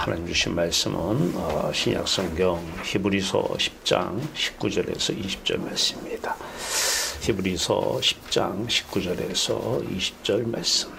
하나님 주신 말씀은 신약성경 히브리서 10장 19절에서 20절 말씀입니다. 히브리서 10장 19절에서 20절 말씀.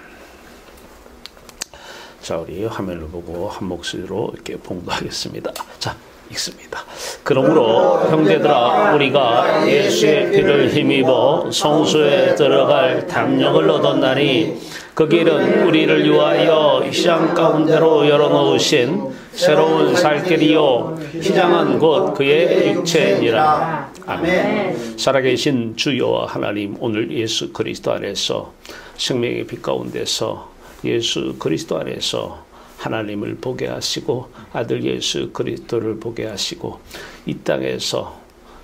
자, 우리 화면을 보고 한 목소리로 이렇게 봉독하겠습니다. 자, 읽습니다. 그러므로 형제들아, 우리가 예수의 피를 힘입어 성소에 들어갈 담력을 얻었나니 그 길은 우리를 위하여 희장 가운데로 열어놓으신 새로운 살길이요 희장은 곧 그의 육체니라. 아멘. 살아계신 주 여호와 하나님, 오늘 예수 그리스도 안에서 생명의 빛 가운데서 예수 그리스도 안에서 하나님을 보게 하시고 아들 예수 그리스도를 보게 하시고 이 땅에서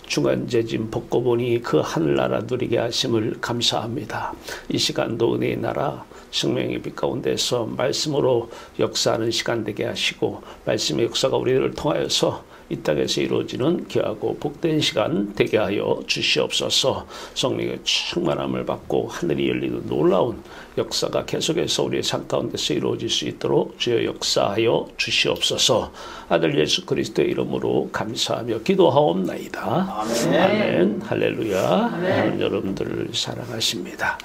중한죄짐 벗고 보니 그 하늘나라 누리게 하심을 감사합니다. 이 시간도 은혜의 나라 생명의 빛 가운데서 말씀으로 역사하는 시간 되게 하시고 말씀의 역사가 우리를 통하여서 이 땅에서 이루어지는 귀하고 복된 시간 되게 하여 주시옵소서. 성령의 충만함을 받고 하늘이 열리는 놀라운 역사가 계속해서 우리의 삶 가운데서 이루어질 수 있도록 주여 역사하여 주시옵소서. 아들 예수 그리스도의 이름으로 감사하며 기도하옵나이다. 아멘. 아멘. 할렐루야. 하나님 여러분들을 사랑하십니다.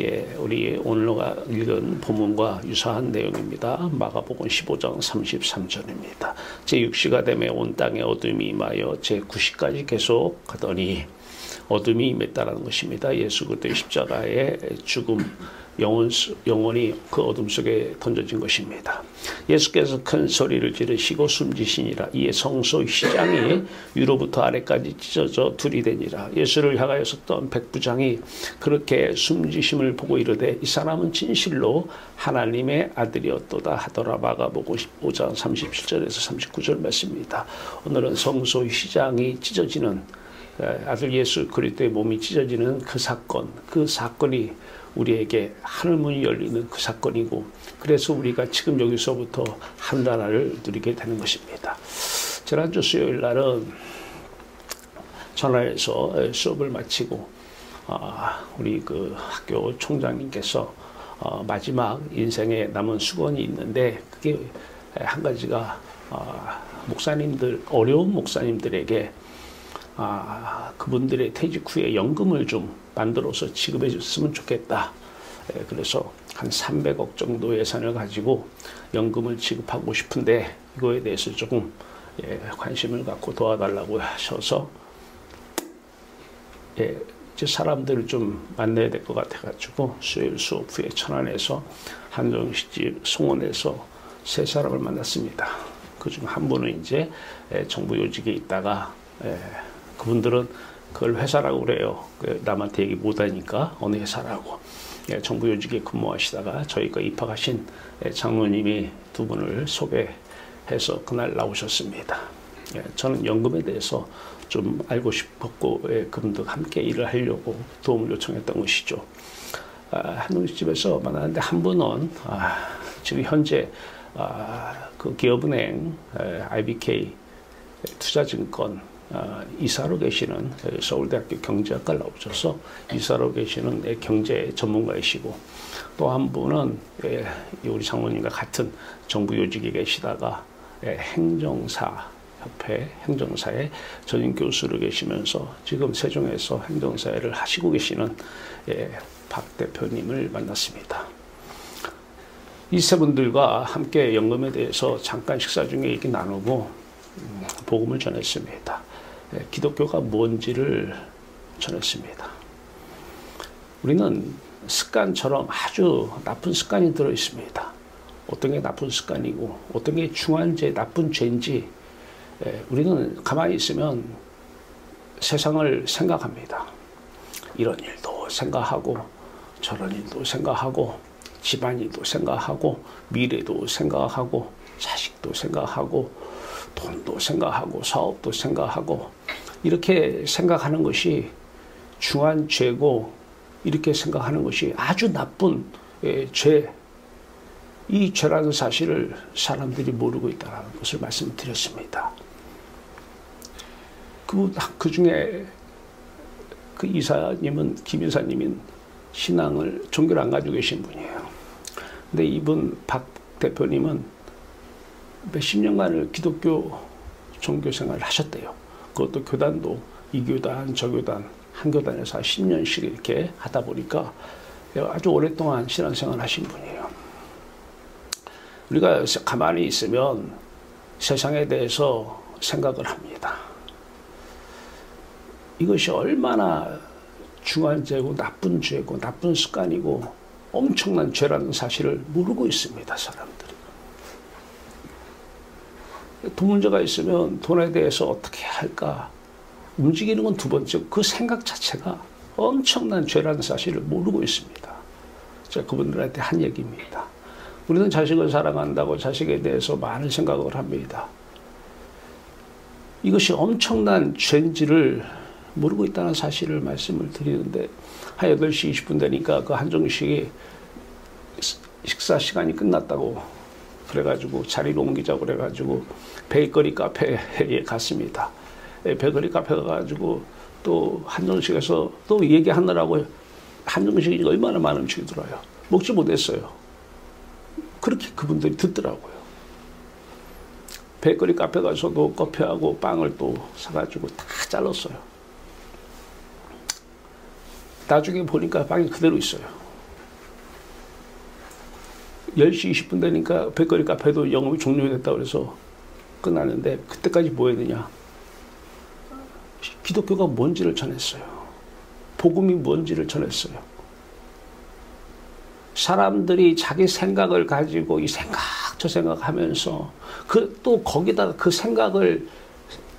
예, 우리 오늘 읽은 본문과 유사한 내용입니다. 마가복음 15장 33절입니다. 제6시가 되매 온 땅에 어둠이 임하여 제9시까지 계속 가더니 어둠이 임했다라는 것입니다. 예수 그리스도의 십자가의 죽음, 영혼이 그 어둠 속에 던져진 것입니다. 예수께서 큰 소리를 지르시고 숨지시니라. 이에 성소 휘장이 위로부터 아래까지 찢어져 둘이 되니라. 예수를 향하여 섰던 백부장이 그렇게 숨지심을 보고 이르되 이 사람은 진실로 하나님의 아들이었도다 하더라. 마가복음 15장 37절에서 39절 말씀입니다. 오늘은 성소 휘장이 찢어지는 아들 예수 그리스도의 몸이 찢어지는 그 사건이 우리에게 하늘문이 열리는 그 사건이고, 그래서 우리가 지금 여기서부터 하늘나라를 누리게 되는 것입니다. 지난주 수요일 날은 전화해서 수업을 마치고 우리 그 학교 총장님께서 마지막 인생에 남은 수건이 있는데, 그게 한 가지가 목사님들, 어려운 목사님들에게 그분들의 퇴직 후에 연금을 좀 만들어서 지급해 줬으면 좋겠다. 그래서 한 300억 정도 예산을 가지고 연금을 지급하고 싶은데 이거에 대해서 조금 관심을 갖고 도와달라고 하셔서 이제 사람들을 좀 만나야 될 것 같아가지고 수요일 수업 후에 천안에서 한정식집 송원에서 3사람을 만났습니다. 그중 한 분은 이제 정부 요직에 있다가 그분들은 그걸 회사라고 그래요. 남한테 얘기 못하니까 어느 회사라고. 정부 요직에 근무하시다가 저희가 입학하신 장로님이 2분을 소개해서 그날 나오셨습니다. 저는 연금에 대해서 좀 알고 싶었고 그분들과 함께 일을 하려고 도움을 요청했던 것이죠. 한정식집에서 만났는데 한 분은 지금 현재 그 기업은행 IBK 투자증권 이사로 계시는 서울대학교 경제학과를 나오셔서 이사로 계시는 경제 전문가이시고, 또 한 분은 우리 장모님과 같은 정부 요직에 계시다가 행정사협회 행정사의 전임 교수로 계시면서 지금 세종에서 행정사회를 하시고 계시는 박 대표님을 만났습니다. 이 세 분들과 함께 연금에 대해서 잠깐 식사 중에 얘기 나누고 복음을 전했습니다. 기독교가 뭔지를 전했습니다. 우리는 습관처럼 아주 나쁜 습관이 들어 있습니다. 어떤 게 나쁜 습관이고 어떤 게 중한 죄, 나쁜 죄인지 우리는 가만히 있으면 세상을 생각합니다. 이런 일도 생각하고 저런 일도 생각하고 집안일도 생각하고 미래도 생각하고 자식도 생각하고 돈도 생각하고 사업도 생각하고, 이렇게 생각하는 것이 중한 죄고, 이렇게 생각하는 것이 아주 나쁜 죄, 이 죄라는 사실을 사람들이 모르고 있다는 것을 말씀드렸습니다. 그 중에 그 이사님은, 김 이사님은 종교를 안 가지고 계신 분이에요. 근데 이분 박 대표님은 몇십 년간을 기독교 종교 생활을 하셨대요. 그것도 교단도 이 교단, 저 교단, 한 교단에서 한 10년씩 이렇게 하다 보니까 아주 오랫동안 신앙생활을 하신 분이에요. 우리가 가만히 있으면 세상에 대해서 생각을 합니다. 이것이 얼마나 중한 죄고 나쁜 죄고 나쁜 습관이고 엄청난 죄라는 사실을 모르고 있습니다, 사람들이. 돈 문제가 있으면 돈에 대해서 어떻게 할까 움직이는 건 두 번째, 그 생각 자체가 엄청난 죄라는 사실을 모르고 있습니다. 제가 그분들한테 한 얘기입니다. 우리는 자식을 사랑한다고 자식에 대해서 많은 생각을 합니다. 이것이 엄청난 죄인지를 모르고 있다는 사실을 말씀을 드리는데, 한 8시 20분 되니까 그 한정식이 식사 시간이 끝났다고 그래가지고 자리로 옮기자고 그래가지고 베이커리 카페에 갔습니다. 베이커리 카페 가가지고 또 한정식에서 또 얘기하느라고, 한정식이 얼마나 많은 음식이 들어요. 먹지 못했어요. 그렇게 그분들이 듣더라고요. 베이커리 카페 가서도 커피하고 빵을 또 사가지고 다 잘랐어요. 나중에 보니까 빵이 그대로 있어요. 10시 20분 되니까 베이커리 카페도 영업이 종료됐다고 그래서 끝났는데, 그때까지 뭐 했느냐. 기독교가 뭔지를 전했어요. 복음이 뭔지를 전했어요. 사람들이 자기 생각을 가지고 이 생각 저 생각하면서 또 거기다가 그 생각을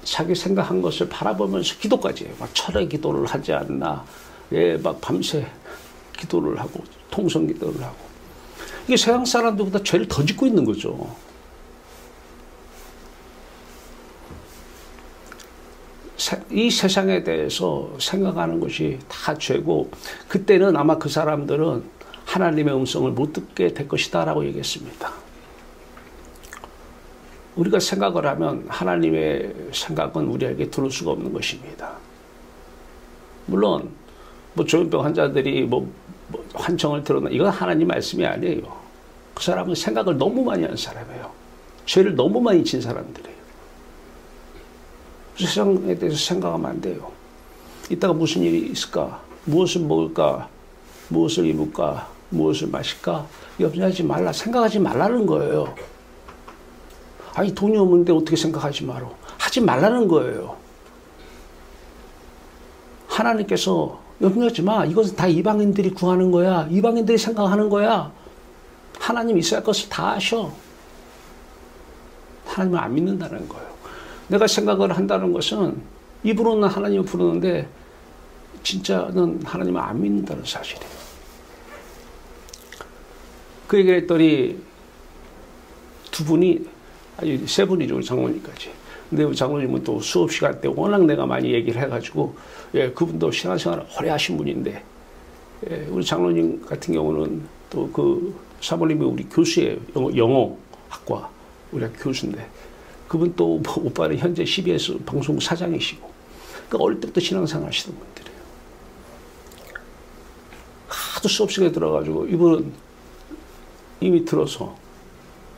자기 생각한 것을 바라보면서 기도까지 해요. 막 철회 기도를 하지 않나. 예, 막 밤새 기도를 하고 통성 기도를 하고. 이게 세상 사람들보다 죄를 더 짓고 있는 거죠. 이 세상에 대해서 생각하는 것이 다 죄고, 그때는 아마 그 사람들은 하나님의 음성을 못 듣게 될 것이다 라고 얘기했습니다. 우리가 생각을 하면 하나님의 생각은 우리에게 들을 수가 없는 것입니다. 물론 뭐 조현병 환자들이 뭐 환청을 들었나, 이건 하나님 말씀이 아니에요. 그 사람은 생각을 너무 많이 한 사람이에요. 죄를 너무 많이 진 사람들이에요. 세상에 대해서 생각하면 안 돼요. 이따가 무슨 일이 있을까? 무엇을 먹을까? 무엇을 입을까? 무엇을 마실까? 염려하지 말라. 생각하지 말라는 거예요. 아니, 돈이 없는데 어떻게 생각하지 마라. 하지 말라는 거예요. 하나님께서 염려하지 마. 이것은 다 이방인들이 구하는 거야. 이방인들이 생각하는 거야. 하나님 있어야 할 것을 다 아셔. 하나님을 안 믿는다는 거예요. 내가 생각을 한다는 것은 입으로는 하나님을 부르는데 진짜는 하나님을 안 믿는다는 사실이에요. 그 얘기를 했더니 두 분이, 아니 세 분이죠, 장로님까지. 근데 장로님은 또 수업 시간 때 워낙 내가 많이 얘기를 해가지고, 예, 그분도 신앙생활을 오래 하신 분인데, 예, 우리 장로님 같은 경우는 또 그 사모님이 우리 교수예요. 영어학과 우리 학교 교수인데, 그분 또 뭐 오빠는 현재 CBS 방송국 사장이시고, 그러니까 어릴 때부터 신앙생활 하시던 분들이에요. 하도 수업 시간에 들어가지고 이분은 이미 들어서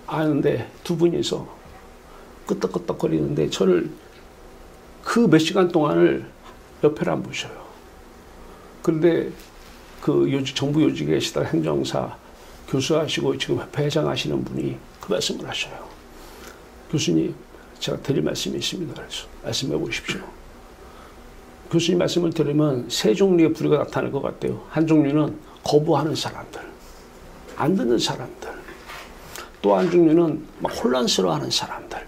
아는데 두 분이서 끄떡끄떡거리는데 저를 그 몇 시간 동안을 옆에를 안 보셔요. 그런데 그 정부 요직에 계시던 행정사 교수하시고 지금 협회 회장 하시는 분이 그 말씀을 하셔요. 교수님, 제가 드릴 말씀이 있습니다. 그래서 말씀해 보십시오. 교수님 말씀을 들으면 세 종류의 부류가 나타날 것 같아요. 한 종류는 거부하는 사람들, 안 듣는 사람들. 또 한 종류는 막 혼란스러워하는 사람들.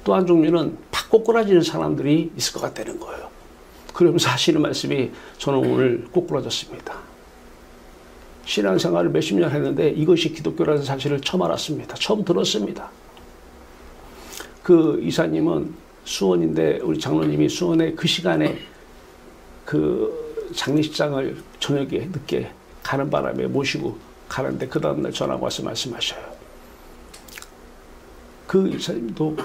또 한 종류는 팍 꼬꾸라지는 사람들이 있을 것 같다는 거예요. 그러면서 하시는 말씀이, 저는 오늘 꼬꾸라졌습니다. 신앙생활을 몇십 년 했는데 이것이 기독교라는 사실을 처음 알았습니다. 처음 들었습니다. 그 이사님은 수원인데, 우리 장로님이 수원에 그 시간에 그 장례식장을 저녁에 늦게 가는 바람에 모시고 가는데, 그 다음날 전화가 와서 말씀하셔요. 그 이사님도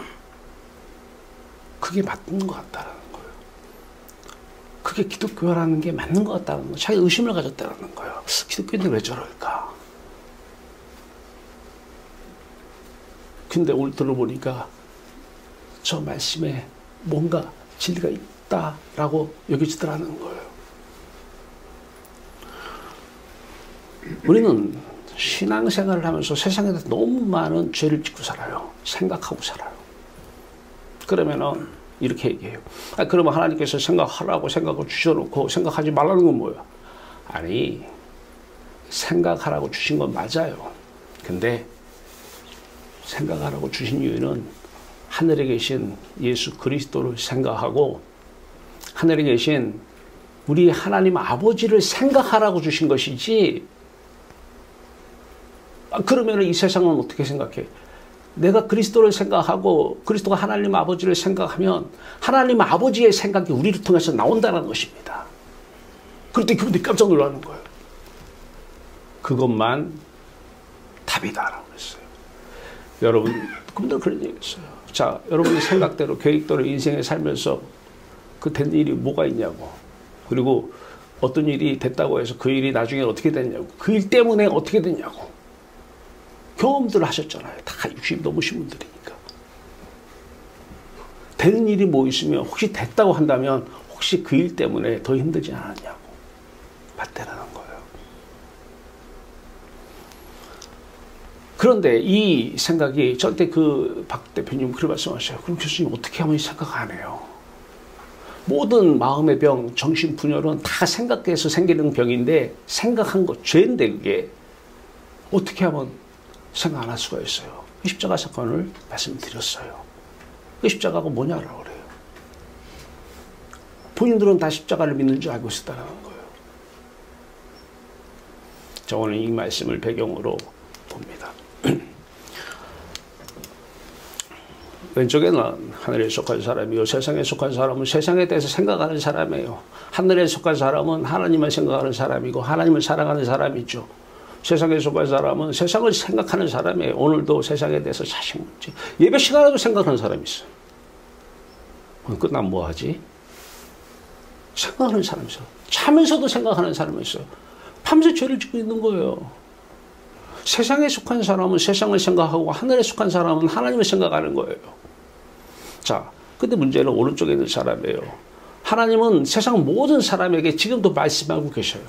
그게 맞는 것 같다는 거예요. 그게 기독교라는 게 맞는 것 같다는 거예요. 자기 의심을 가졌다는 거예요. 기독교인들 왜 저럴까? 근데 오늘 들어보니까 저 말씀에 뭔가 진리가 있다라고 여겨지더라는 거예요. 우리는 신앙생활을 하면서 세상에서 너무 많은 죄를 짓고 살아요. 생각하고 살아요. 그러면은 이렇게 얘기해요. 그러면 하나님께서 생각하라고 생각을 주셔놓고 생각하지 말라는 건 뭐야? 아니, 생각하라고 주신 건 맞아요. 근데 생각하라고 주신 이유는 하늘에 계신 예수 그리스도를 생각하고 하늘에 계신 우리 하나님 아버지를 생각하라고 주신 것이지. 그러면 이 세상은 어떻게 생각해? 내가 그리스도를 생각하고 그리스도가 하나님 아버지를 생각하면 하나님 아버지의 생각이 우리를 통해서 나온다는 것입니다. 그럴 때 그분들이 깜짝 놀라는 거예요. 그것만 답이다라고 했어요. 여러분, 그분들 그런 얘기 했어요. 자, 여러분의 생각대로 계획대로 인생에 살면서 그 된 일이 뭐가 있냐고. 그리고 어떤 일이 됐다고 해서 그 일이 나중에 어떻게 됐냐고. 그 일 때문에 어떻게 됐냐고. 경험들 하셨잖아요. 다 60 넘으신 분들이니까. 되는 일이 뭐 있으면 혹시 됐다고 한다면 혹시 그 일 때문에 더 힘들지 않았냐고. 맞대라는 거예요. 그런데 이 생각이 저한테 그 박 대표님 그렇게 말씀하셔요. 그럼 교수님 어떻게 하면 이 생각 안 해요? 모든 마음의 병, 정신분열은 다 생각해서 생기는 병인데 생각한 거 죄인데 그게 어떻게 하면 생각 안 할 수가 있어요. 십자가 사건을 말씀드렸어요. 그 십자가가 뭐냐라고 그래요. 본인들은 다 십자가를 믿는 줄 알고 있었다는 거예요. 자, 오늘 이 말씀을 배경으로 봅니다. 왼쪽에는 하늘에 속한 사람이요, 세상에 속한 사람은 세상에 대해서 생각하는 사람이에요. 하늘에 속한 사람은 하나님을 생각하는 사람이고 하나님을 사랑하는 사람이죠. 세상에 속한 사람은 세상을 생각하는 사람이에요. 오늘도 세상에 대해서 자신 문제. 예배 시간에도 생각하는 사람이 있어요. 끝나면 뭐 하지? 생각하는 사람이 있어요. 자면서도 생각하는 사람이 있어요. 밤새 죄를 짓고 있는 거예요. 세상에 속한 사람은 세상을 생각하고 하늘에 속한 사람은 하나님을 생각하는 거예요. 자, 근데 문제는 오른쪽에 있는 사람이에요. 하나님은 세상 모든 사람에게 지금도 말씀하고 계셔요.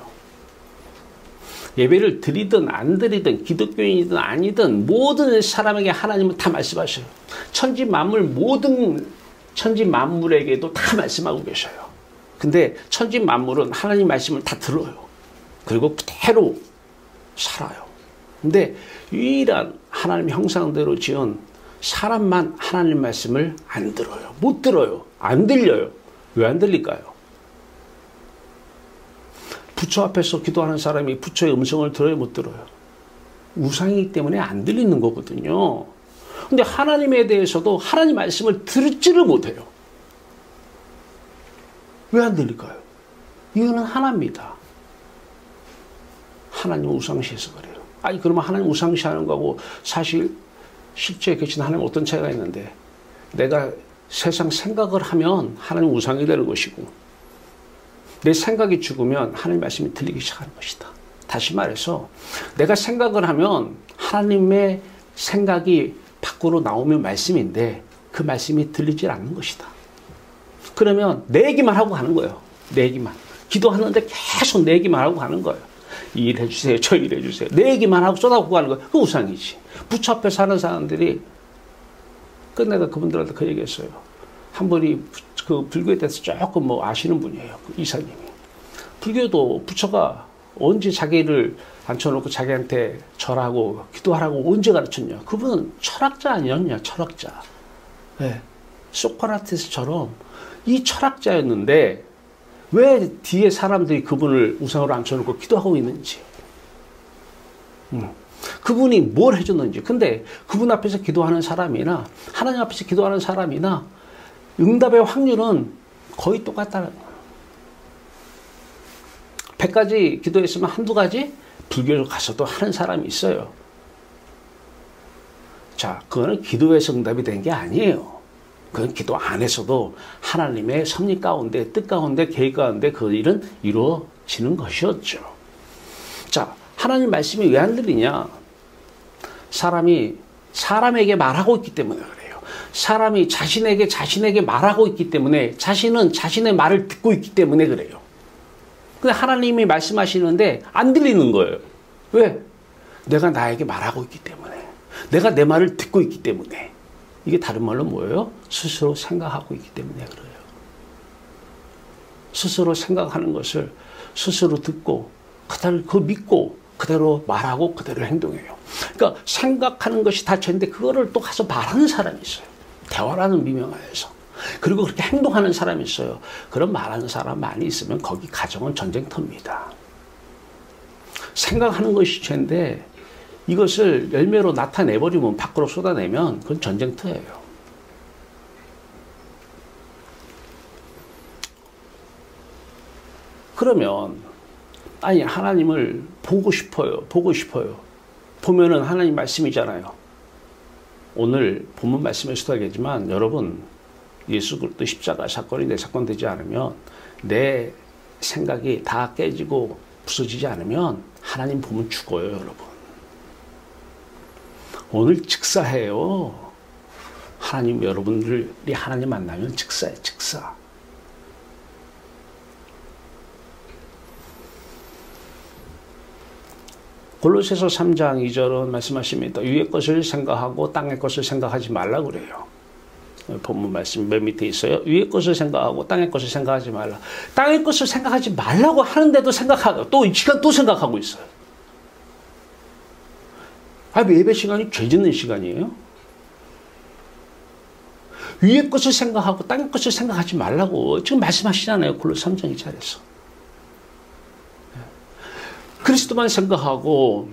예배를 드리든 안 드리든 기독교인이든 아니든 모든 사람에게 하나님은 다 말씀하셔요. 천지 만물 모든 천지 만물에게도 다 말씀하고 계셔요. 근데 천지 만물은 하나님 말씀을 다 들어요. 그리고 그대로 살아요. 근데 유일한 하나님 형상대로 지은 사람만 하나님 말씀을 안 들어요. 못 들어요. 안 들려요. 왜 안 들릴까요? 부처 앞에서 기도하는 사람이 부처의 음성을 들어요? 못 들어요? 우상이기 때문에 안 들리는 거거든요. 근데 하나님에 대해서도 하나님 말씀을 듣지를 못해요. 왜 안 들릴까요? 이유는 하나입니다. 하나님은 우상시해서 그래요. 아니, 그러면 하나님 우상시하는 거하고 사실 실제 계신 하나님 어떤 차이가 있는데, 내가 세상 생각을 하면 하나님 우상이 되는 것이고 내 생각이 죽으면 하나님 말씀이 들리기 시작하는 것이다. 다시 말해서 내가 생각을 하면 하나님의 생각이 밖으로 나오면 말씀인데 그 말씀이 들리질 않는 것이다. 그러면 내 얘기만 하고 가는 거예요. 내 얘기만. 기도하는데 계속 내 얘기만 하고 가는 거예요. 이 일 해주세요. 저 일 해주세요. 내 얘기만 하고 쏟아붓고 가는 거예요. 그 우상이지. 부처 앞에 사는 사람들이, 내가 그분들한테 그 얘기했어요. 한 분이 그 불교에 대해서 조금 뭐 아시는 분이에요. 그 이사님이. 불교도 부처가 언제 자기를 앉혀놓고 자기한테 절하고 기도하라고 언제 가르쳤냐. 그분은 철학자 아니었냐. 철학자. 네. 소크라테스처럼 이 철학자였는데 왜 뒤에 사람들이 그분을 우상으로 앉혀놓고 기도하고 있는지. 그분이 뭘 해줬는지. 근데 그분 앞에서 기도하는 사람이나 하나님 앞에서 기도하는 사람이나 응답의 확률은 거의 똑같다는 거예요. 100가지 기도했으면 한두 가지 불교를 가서도 하는 사람이 있어요. 자, 그거는 기도에서 응답이 된 게 아니에요. 그건 기도 안에서도 하나님의 섭리 가운데, 뜻 가운데, 계획 가운데 그 일은 이루어지는 것이었죠. 자, 하나님 말씀이 왜 안 들리냐? 사람이 사람에게 말하고 있기 때문에 그래요. 사람이 자신에게 말하고 있기 때문에 자신은 자신의 말을 듣고 있기 때문에 그래요. 근데 하나님이 말씀하시는데 안 들리는 거예요. 왜? 내가 나에게 말하고 있기 때문에. 내가 내 말을 듣고 있기 때문에. 이게 다른 말로 뭐예요? 스스로 생각하고 있기 때문에 그래요. 스스로 생각하는 것을 스스로 듣고 그대로 그 믿고 그대로 말하고 그대로 행동해요. 그러니까 생각하는 것이 닫혀있는데 그거를 또 가서 말하는 사람이 있어요. 대화라는 미명하에서. 그리고 그렇게 행동하는 사람이 있어요. 그런 말하는 사람 많이 있으면 거기 가정은 전쟁터입니다. 생각하는 것이 죄인데 이것을 열매로 나타내버리면 밖으로 쏟아내면 그건 전쟁터예요. 그러면 아니 하나님을 보고 싶어요. 보면은 하나님 말씀이잖아요. 오늘 본문 말씀에서도 하겠지만 여러분 예수 그리스도 십자가 사건이 내 사건 되지 않으면 내 생각이 다 깨지고 부서지지 않으면 하나님 보면 죽어요 여러분. 오늘 직사해요. 하나님 여러분들이 하나님 만나면 직사해 직사. 골로새서 3장 2절은 말씀하십니다. 위의 것을 생각하고 땅의 것을 생각하지 말라 그래요. 본문 말씀 맨 밑에 있어요. 위의 것을 생각하고 땅의 것을 생각하지 말라. 땅의 것을 생각하지 말라고 하는데도 생각하고 또 이 시간 또 생각하고 있어요. 예배 시간이 죄 짓는 시간이에요? 위의 것을 생각하고 땅의 것을 생각하지 말라고 지금 말씀하시잖아요. 골로새 3장 2절에서. 그리스도만 생각하고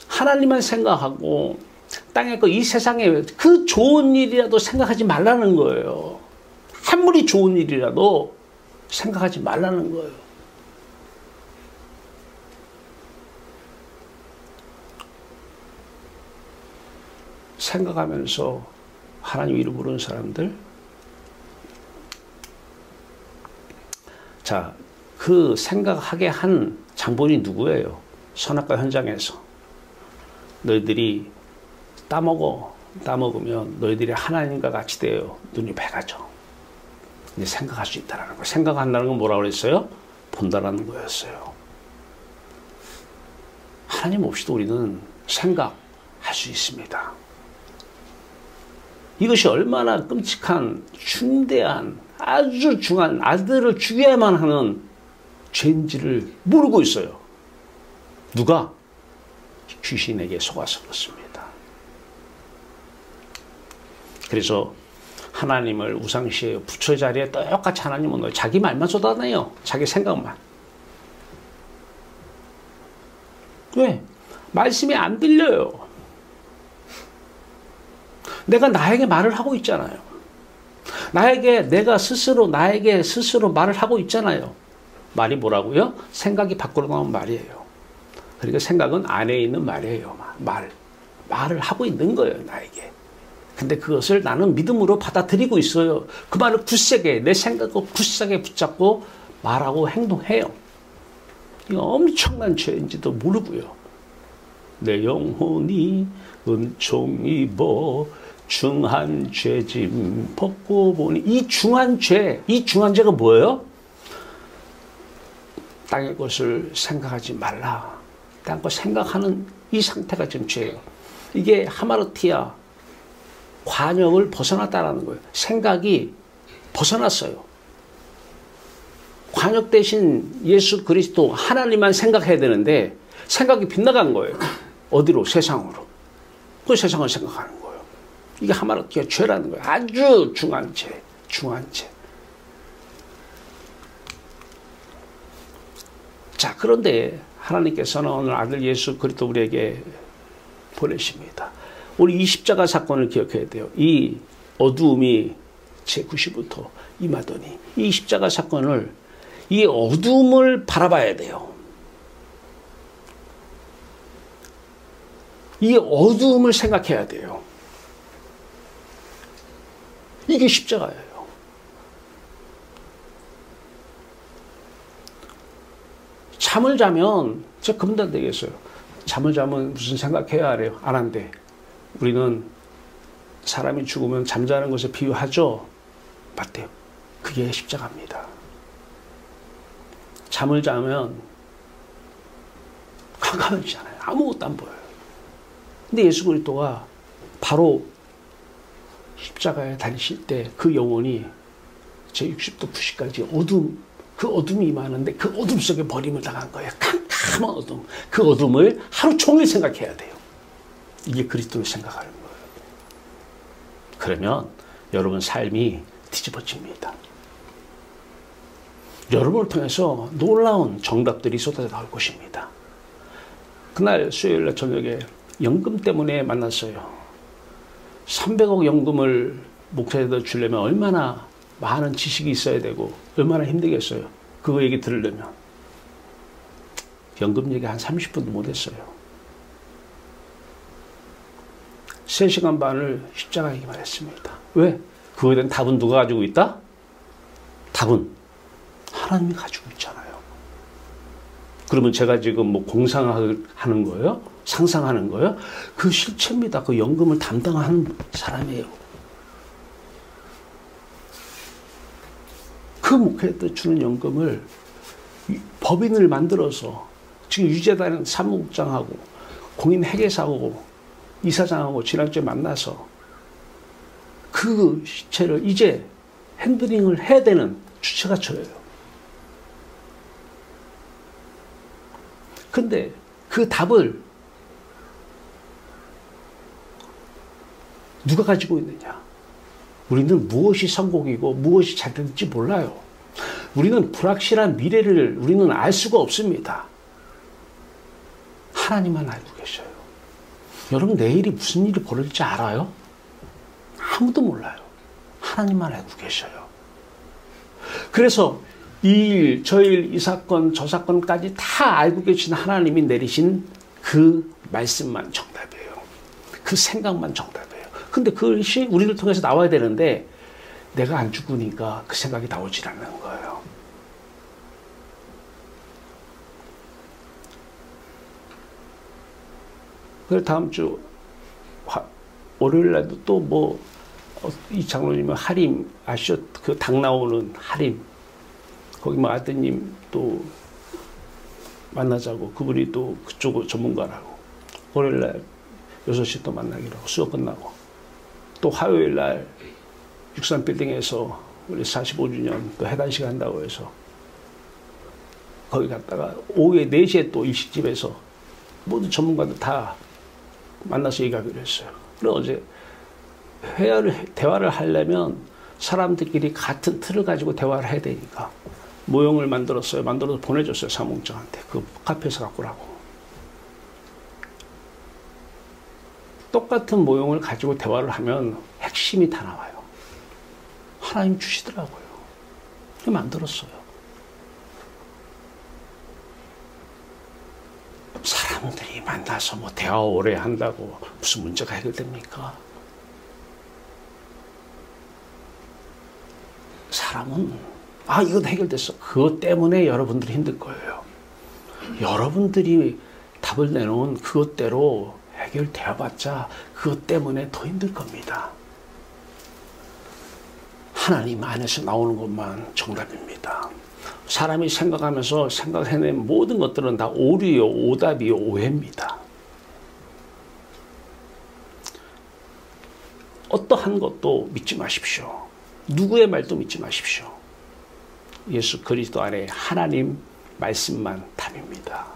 하나님만 생각하고 땅의 거 이 세상에 그 좋은 일이라도 생각하지 말라는 거예요. 아무리 좋은 일이라도 생각하지 말라는 거예요. 생각하면서 하나님 이름 부르는 사람들, 자, 그 생각하게 한 장본이 누구예요? 선악과 현장에서 너희들이 따먹으면 너희들이 하나님과 같이 되어 눈이 밝아져. 이제 생각할 수 있다는 거예요. 생각한다는 건 뭐라고 그랬어요? 본다라는 거였어요. 하나님 없이도 우리는 생각할 수 있습니다. 이것이 얼마나 끔찍한 중대한 아주 중한 아들을 죽여야만 하는 죄인지를 모르고 있어요. 누가? 귀신에게 속아서 그렇습니다. 그래서 하나님을 우상시해요. 부처 자리에 똑같이 하나님은 넣어요. 자기 말만 쏟아내요. 자기 생각만. 왜? 말씀이 안 들려요. 내가 나에게 말을 하고 있잖아요. 내가 나에게 스스로 말을 하고 있잖아요. 말이 뭐라고요? 생각이 밖으로 나온 말이에요. 그러니까 생각은 안에 있는 말이에요. 말을 하고 있는 거예요, 나에게. 근데 그것을 나는 믿음으로 받아들이고 있어요. 그 말을 굳세게, 내 생각을 굳세게 붙잡고 말하고 행동해요. 이거 엄청난 죄인지도 모르고요. 내 영혼이 은총 입어 중한 죄짐 벗고 보니 이 중한 죄가 뭐예요? 땅의 것을 생각하지 말라. 땅의 것 생각하는 이 상태가 지금 죄예요. 이게 하마르티아 관역을 벗어났다라는 거예요. 생각이 벗어났어요. 관역 대신 예수 그리스도 하나님만 생각해야 되는데 생각이 빗나간 거예요. 어디로? 세상으로. 그 세상을 생각하는 거예요. 이게 하마르티아 죄라는 거예요. 아주 중한 죄. 자, 그런데 하나님께서는 오늘 아들 예수 그리스도 우리에게 보내십니다. 우리 이 십자가 사건을 기억해야 돼요. 이 어두움이 제9시부터 임하더니 이 십자가 사건을 이 어두움을 바라봐야 돼요. 이 어두움을 생각해야 돼요. 이게 십자가예요. 잠을 자면 제가 금단 되겠어요. 잠을 자면 무슨 생각해야 해요? 안 한대. 우리는 사람이 죽으면 잠자는 것에 비유하죠? 맞대요. 그게 십자가입니다. 잠을 자면 캄캄해지잖아요. 아무것도 안 보여요. 근데 예수 그리스도가 바로 십자가에 달리실 때 그 영혼이 제 60도 90까지 그 어둠이 임하는데 그 어둠 속에 버림을 당한 거예요. 캄캄한 어둠. 그 어둠을 하루 종일 생각해야 돼요. 이게 그리스도를 생각하는 거예요. 그러면 여러분 삶이 뒤집어집니다. 여러분을 통해서 놀라운 정답들이 쏟아져 나올 것입니다. 그날 수요일날 저녁에 연금 때문에 만났어요. 300억 연금을 목사에다 주려면 얼마나 많은 지식이 있어야 되고 얼마나 힘들겠어요. 그거 얘기 들으려면. 연금 얘기 한 30분도 못했어요. 3시간 반을 십자가 얘기만 했습니다. 왜? 그거에 대한 답은 누가 가지고 있다? 답은 하나님이 가지고 있잖아요. 그러면 제가 지금 뭐 공상하는 거예요? 상상하는 거예요? 그 실체입니다. 그 연금을 담당하는 사람이에요. 그 목회에 주는 연금을 법인을 만들어서 지금 유재단 사무국장하고 공인 회계사하고 이사장하고 지난주에 만나서 그 시체를 이제 핸들링을 해야 되는 주체가 저예요. 근데 그 답을 누가 가지고 있느냐? 우리는 무엇이 성공이고 무엇이 잘 될지 몰라요. 우리는 불확실한 미래를 우리는 알 수가 없습니다. 하나님만 알고 계셔요. 여러분 내일이 무슨 일이 벌어질지 알아요? 아무도 몰라요. 하나님만 알고 계셔요. 그래서 이 일, 저 일, 이 사건, 저 사건까지 다 알고 계신 하나님이 내리신 그 말씀만 정답이에요. 그 생각만 정답이에요. 근데 그것이 우리를 통해서 나와야 되는데 내가 안 죽으니까 그 생각이 나오질 않는 거예요. 그래서 다음 주 월요일날도 또 뭐 이 장로님은 하림 아시죠? 그 당 나오는 하림 거기 뭐 아드님 또 만나자고 그분이 또 그쪽 전문가라고 월요일날 6시 또 만나기로 하고 수업 끝나고 또 화요일날 63빌딩에서 우리 45주년 또 해단식 한다고 해서 거기 갔다가 오후에 4시에 또 일식집에서 모든 전문가들 다 만나서 얘기하기로 했어요. 그래서 어제 대화를 하려면 사람들끼리 같은 틀을 가지고 대화를 해야 되니까 모형을 만들었어요. 만들어서 보내줬어요. 사무국장한테. 그 카페에서 갖고 오라고. 똑같은 모형을 가지고 대화를 하면 핵심이 다 나와요. 하나님 주시더라고요. 만들었어요. 사람들이 만나서 뭐 대화 오래 한다고 무슨 문제가 해결됩니까? 사람은 이건 해결됐어. 그것 때문에 여러분들이 힘들 거예요. 여러분들이 답을 내놓은 그것대로 해결되어봤자 그것 때문에 더 힘들 겁니다. 하나님 안에서 나오는 것만 정답입니다. 사람이 생각하면서 생각해낸 모든 것들은 다 오류요, 오답이요, 오해입니다. 어떠한 것도 믿지 마십시오. 누구의 말도 믿지 마십시오. 예수 그리스도 안에 하나님 말씀만 답입니다.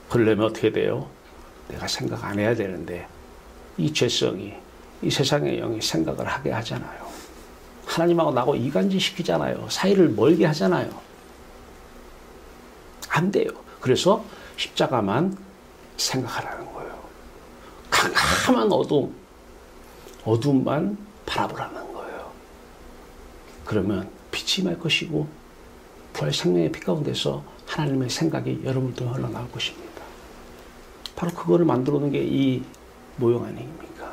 그러려면 어떻게 돼요? 내가 생각 안 해야 되는데 이 죄성이 이 세상의 영이 생각을 하게 하잖아요. 하나님하고 나하고 이간질 시키잖아요. 사이를 멀게 하잖아요. 안 돼요. 그래서 십자가만 생각하라는 거예요. 캄캄한 어둠만 바라보라는 거예요. 그러면 빛이 말 것이고 부활 생명의 빛 가운데서 하나님의 생각이 여러분들 흘러나올 것입니다. 바로 그거를 만들어 놓은 게 이 모형 아닙니까?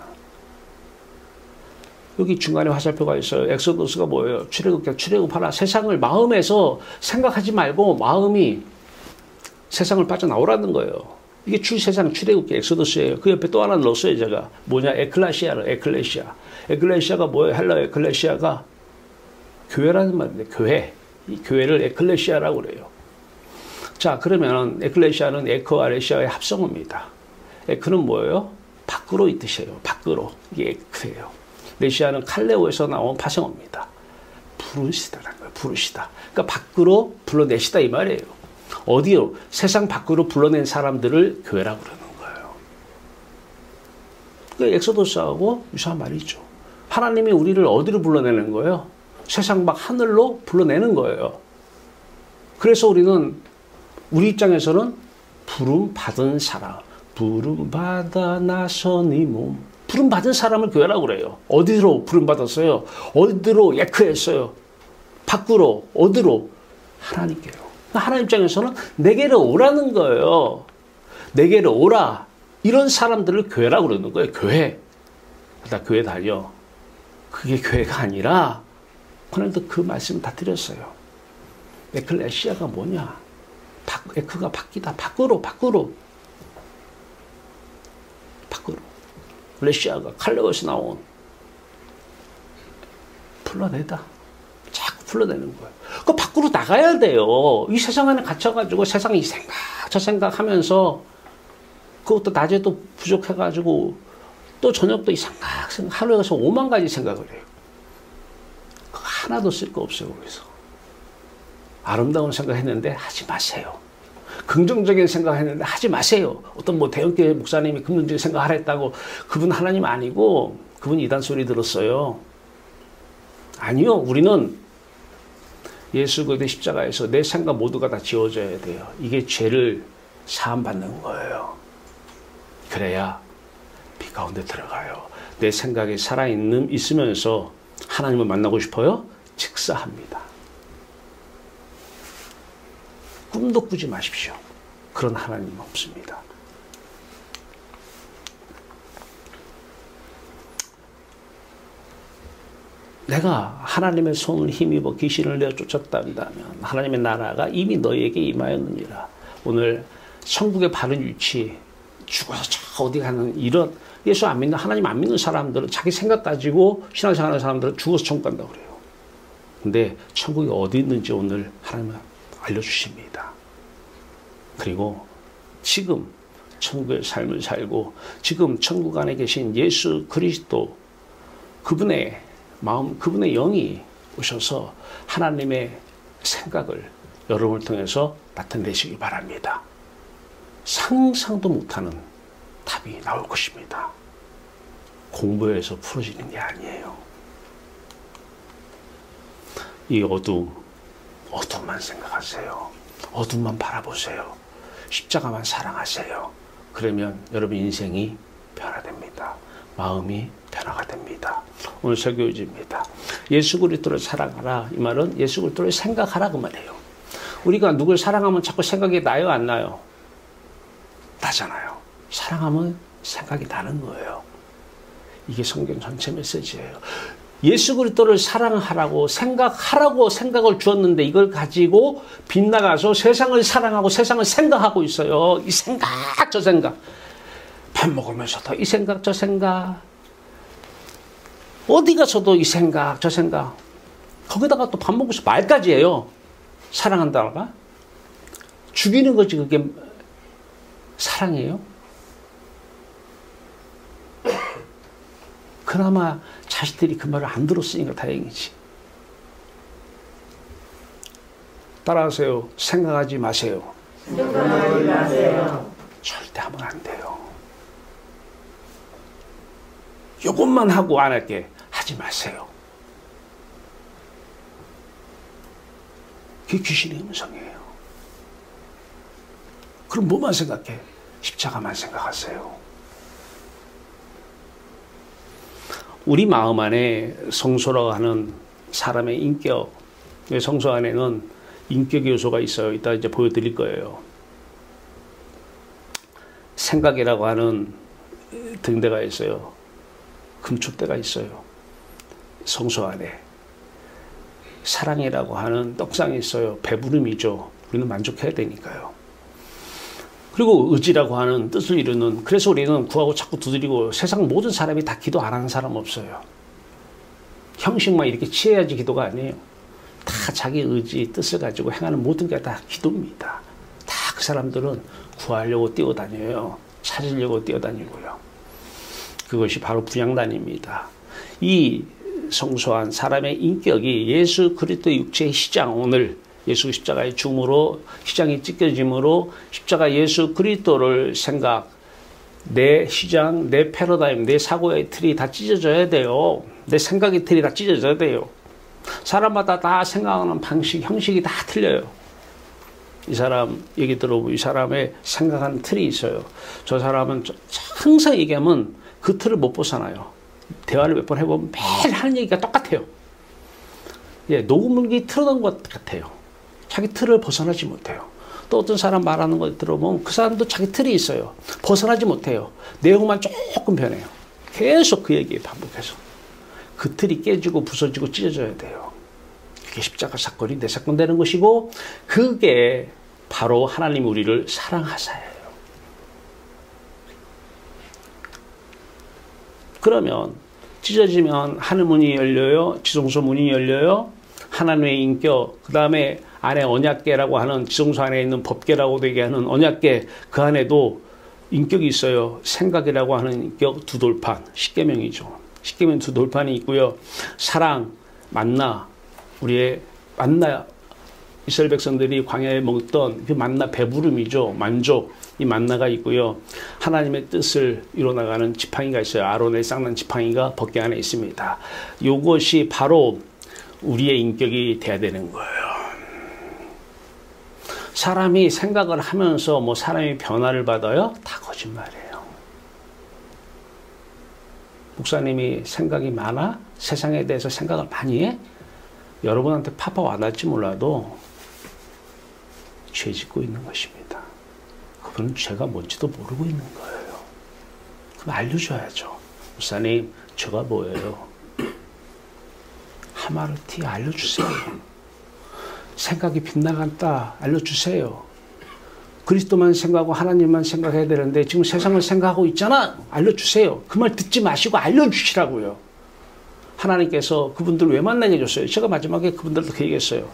여기 중간에 화살표가 있어요. 엑소더스가 뭐예요? 출애굽하라. 세상을 마음에서 생각하지 말고 마음이 세상을 빠져나오라는 거예요. 이게 세상 출애굽기 엑소더스예요. 그 옆에 또 하나 넣었어요, 제가. 뭐냐? 에클레시아를, 에클레시아. 에클레시아가 뭐예요? 헬라 에클레시아가 교회라는 말인데, 교회. 이 교회를 에클레시아라고 그래요. 자, 그러면 에클레시아는 에크와 레시아의 합성어입니다. 에크는 뭐예요? 밖으로 이 뜻이에요. 밖으로. 이게 에크예요. 레시아는 칼레오에서 나온 파생어입니다. 부르시다라는 거예요. 부르시다. 그러니까 밖으로 불러내시다 이 말이에요. 어디요? 세상 밖으로 불러낸 사람들을 교회라고 그러는 거예요. 그 엑소더스하고 유사한 말이죠. 하나님이 우리를 어디로 불러내는 거예요? 세상 밖 하늘로 불러내는 거예요. 그래서 우리는 우리 입장에서는 부름 받은 사람, 부름 받아 나선 이 몸, 부름 받은 사람을 교회라고 그래요. 어디로 부름 받았어요? 어디로 예크했어요? 밖으로 어디로? 하나님께로. 하나님 입장에서는 내게로 오라는 거예요. 내게로 오라. 이런 사람들을 교회라고 그러는 거예요. 교회. 나 교회 다녀. 그게 교회가 아니라 오늘도 그 말씀 다 드렸어요. 에클레시아가 뭐냐? 에크가 바뀌다. 밖으로. 레시아가 칼레오에서 나온 풀러내다. 자꾸 풀러내는 거예요. 그 밖으로 나가야 돼요. 이 세상 안에 갇혀가지고 세상 이 생각 저 생각 하면서 그것도 낮에도 부족해가지고 또 저녁도 이 생각 하루에서 5만 가지 생각을 해요. 하나도 쓸 거 없어요. 거기서 아름다운 생각했는데 하지 마세요. 긍정적인 생각했는데 하지 마세요. 어떤 뭐 대형교회 목사님이 긍정적인 생각하랬다고 그분 하나님 아니고 그분 이단 소리 들었어요. 아니요. 우리는 예수 그리스도의 십자가에서 내 생각 모두가 다 지워져야 돼요. 이게 죄를 사함받는 거예요. 그래야 비 가운데 들어가요. 내 생각이 있으면서 하나님을 만나고 싶어요? 직사합니다. 꿈도 꾸지 마십시오. 그런 하나님은 없습니다. 내가 하나님의 손을 힘입어 귀신을 내어 쫓았다면 하나님의 나라가 이미 너희에게 임하였느니라. 오늘 천국의 바른 위치, 죽어서 저 어디 가는 이런 예수 안 믿는 하나님 안 믿는 사람들은 자기 생각 가지고 신앙생활하는 사람들은 죽어서 천국 간다고 그래요. 근데 천국이 어디 있는지 오늘 하나님은 알려주십니다. 그리고 지금 천국의 삶을 살고 지금 천국 안에 계신 예수 그리스도 그분의 마음, 그분의 영이 오셔서 하나님의 생각을 여러분을 통해서 나타내시기 바랍니다. 상상도 못하는 답이 나올 것입니다. 공부해서 풀어지는 게 아니에요. 이 어둠만 생각하세요. 어둠만 바라보세요. 십자가만 사랑하세요. 그러면 여러분 인생이 변화됩니다. 마음이 변화가 됩니다. 오늘 설교지입니다. 예수 그리스도를 사랑하라. 이 말은 예수 그리스도를 생각하라 그 말이에요. 우리가 누굴 사랑하면 자꾸 생각이 나요, 안 나요? 나잖아요. 사랑하면 생각이 나는 거예요. 이게 성경 전체 메시지예요. 예수 그리스도를 사랑하라고 생각하라고 생각을 주었는데 이걸 가지고 빗나가서 세상을 사랑하고 세상을 생각하고 있어요. 이 생각 저 생각. 밥 먹으면서도 이 생각 저 생각. 어디 가서도 이 생각 저 생각. 거기다가 또 밥 먹으면서 말까지 해요. 사랑한다가. 죽이는 거지 그게 사랑이에요? 그나마 자식들이 그 말을 안 들었으니까 다행이지. 따라하세요. 생각하지 마세요. 생각하지 마세요. 절대 하면 안 돼요. 요것만 하고 안 할게. 하지 마세요. 그게 귀신의 음성이에요. 그럼 뭐만 생각해? 십자가만 생각하세요. 우리 마음 안에 성소라고 하는 사람의 인격, 성소 안에는 인격 요소가 있어요. 이따 이제 보여드릴 거예요. 생각이라고 하는 등대가 있어요. 금축대가 있어요. 성소 안에. 사랑이라고 하는 떡상이 있어요. 배부름이죠. 우리는 만족해야 되니까요. 그리고 의지라고 하는 뜻을 이루는, 그래서 우리는 구하고 자꾸 두드리고, 세상 모든 사람이 다 기도 안 하는 사람 없어요. 형식만 이렇게 취해야지 기도가 아니에요. 다 자기 의지, 뜻을 가지고 행하는 모든 게 다 기도입니다. 다 그 사람들은 구하려고 뛰어다녀요. 찾으려고 뛰어다니고요. 그것이 바로 분향단입니다. 이 성소한 사람의 인격이 예수 그리스도의 육체의 시장, 오늘 예수 십자가의 죽음으로 시장이 찢겨짐으로 십자가 예수 그리스도를 생각, 내 시장, 내 패러다임, 내 사고의 틀이 다 찢어져야 돼요. 내 생각의 틀이 다 찢어져야 돼요. 사람마다 다 생각하는 방식, 형식이 다 틀려요. 이 사람 얘기 들어보면 이 사람의 생각하는 틀이 있어요. 저 사람은 항상 얘기하면 그 틀을 못 벗어나요. 대화를 몇 번 해보면 매일 하는 얘기가 똑같아요. 예, 녹음기 틀어놓은 것 같아요. 자기 틀을 벗어나지 못해요. 또 어떤 사람 말하는 거 들어보면 그 사람도 자기 틀이 있어요. 벗어나지 못해요. 내용만 조금 변해요. 계속 그 얘기 반복해서. 그 틀이 깨지고 부서지고 찢어져야 돼요. 그게 십자가 사건이 내 사건 되는 것이고, 그게 바로 하나님 우리를 사랑하사예요. 그러면 찢어지면 하늘 문이 열려요. 지성소 문이 열려요. 하나님의 인격, 그 다음에 안에 언약궤라고 하는, 지성소 안에 있는 법궤라고 얘기하는 언약궤, 그 안에도 인격이 있어요. 생각이라고 하는 인격 두 돌판, 십계명이죠. 십계명 두 돌판이 있고요. 사랑, 만나, 우리의 만나, 이스라엘 백성들이 광야에 먹던 그 만나, 배부름이죠. 만족, 이 만나가 있고요. 하나님의 뜻을 이뤄나가는 지팡이가 있어요. 아론의 쌍난 지팡이가 법궤 안에 있습니다. 이것이 바로 우리의 인격이 돼야 되는 거예요. 사람이 생각을 하면서 뭐 사람이 변화를 받아요? 다 거짓말이에요. 목사님이 생각이 많아? 세상에 대해서 생각을 많이 해? 여러분한테 파파 와닿지 몰라도 죄 짓고 있는 것입니다. 그분은 죄가 뭔지도 모르고 있는 거예요. 그럼 알려줘야죠. 목사님, 죄가 뭐예요? 하마르티 알려주세요. 생각이 빗나간다 알려주세요. 그리스도만 생각하고 하나님만 생각해야 되는데 지금 세상을 생각하고 있잖아, 알려주세요. 그 말 듣지 마시고 알려주시라고요. 하나님께서 그분들 왜 만나게 해줬어요? 제가 마지막에 그분들도 그 얘기했어요.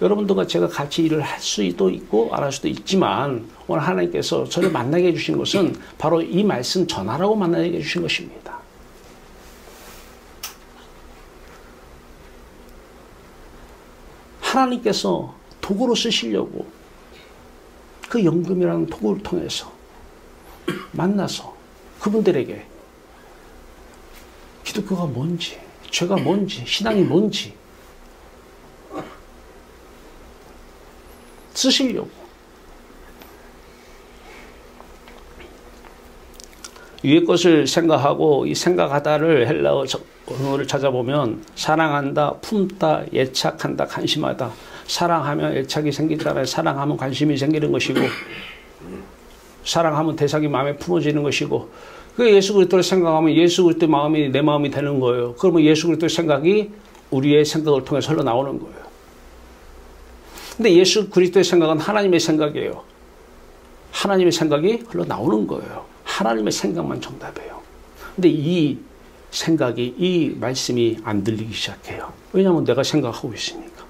여러분들과 제가 같이 일을 할 수도 있고 안 할 수도 있지만 오늘 하나님께서 저를 만나게 해주신 것은 바로 이 말씀 전하라고 만나게 해주신 것입니다. 하나님께서 도구로 쓰시려고 그 연금이라는 도구를 통해서 만나서 그분들에게 기독교가 뭔지, 죄가 뭔지, 신앙이 뭔지 쓰시려고. 위의 것을 생각하고, 이 생각하다를 헬라어 언어를 찾아보면 사랑한다, 품다, 애착한다, 관심하다. 사랑하면 애착이 생기잖아요. 사랑하면 관심이 생기는 것이고, 사랑하면 대상이 마음에 품어지는 것이고, 그 예수 그리스도를 생각하면 예수 그리스도의 마음이 내 마음이 되는 거예요. 그러면 예수 그리스도의 생각이 우리의 생각을 통해서 흘러나오는 거예요. 근데 예수 그리스도의 생각은 하나님의 생각이에요. 하나님의 생각이 흘러나오는 거예요. 하나님의 생각만 정답이에요. 근데 이 생각이, 이 말씀이 안 들리기 시작해요. 왜냐하면 내가 생각하고 있으니까.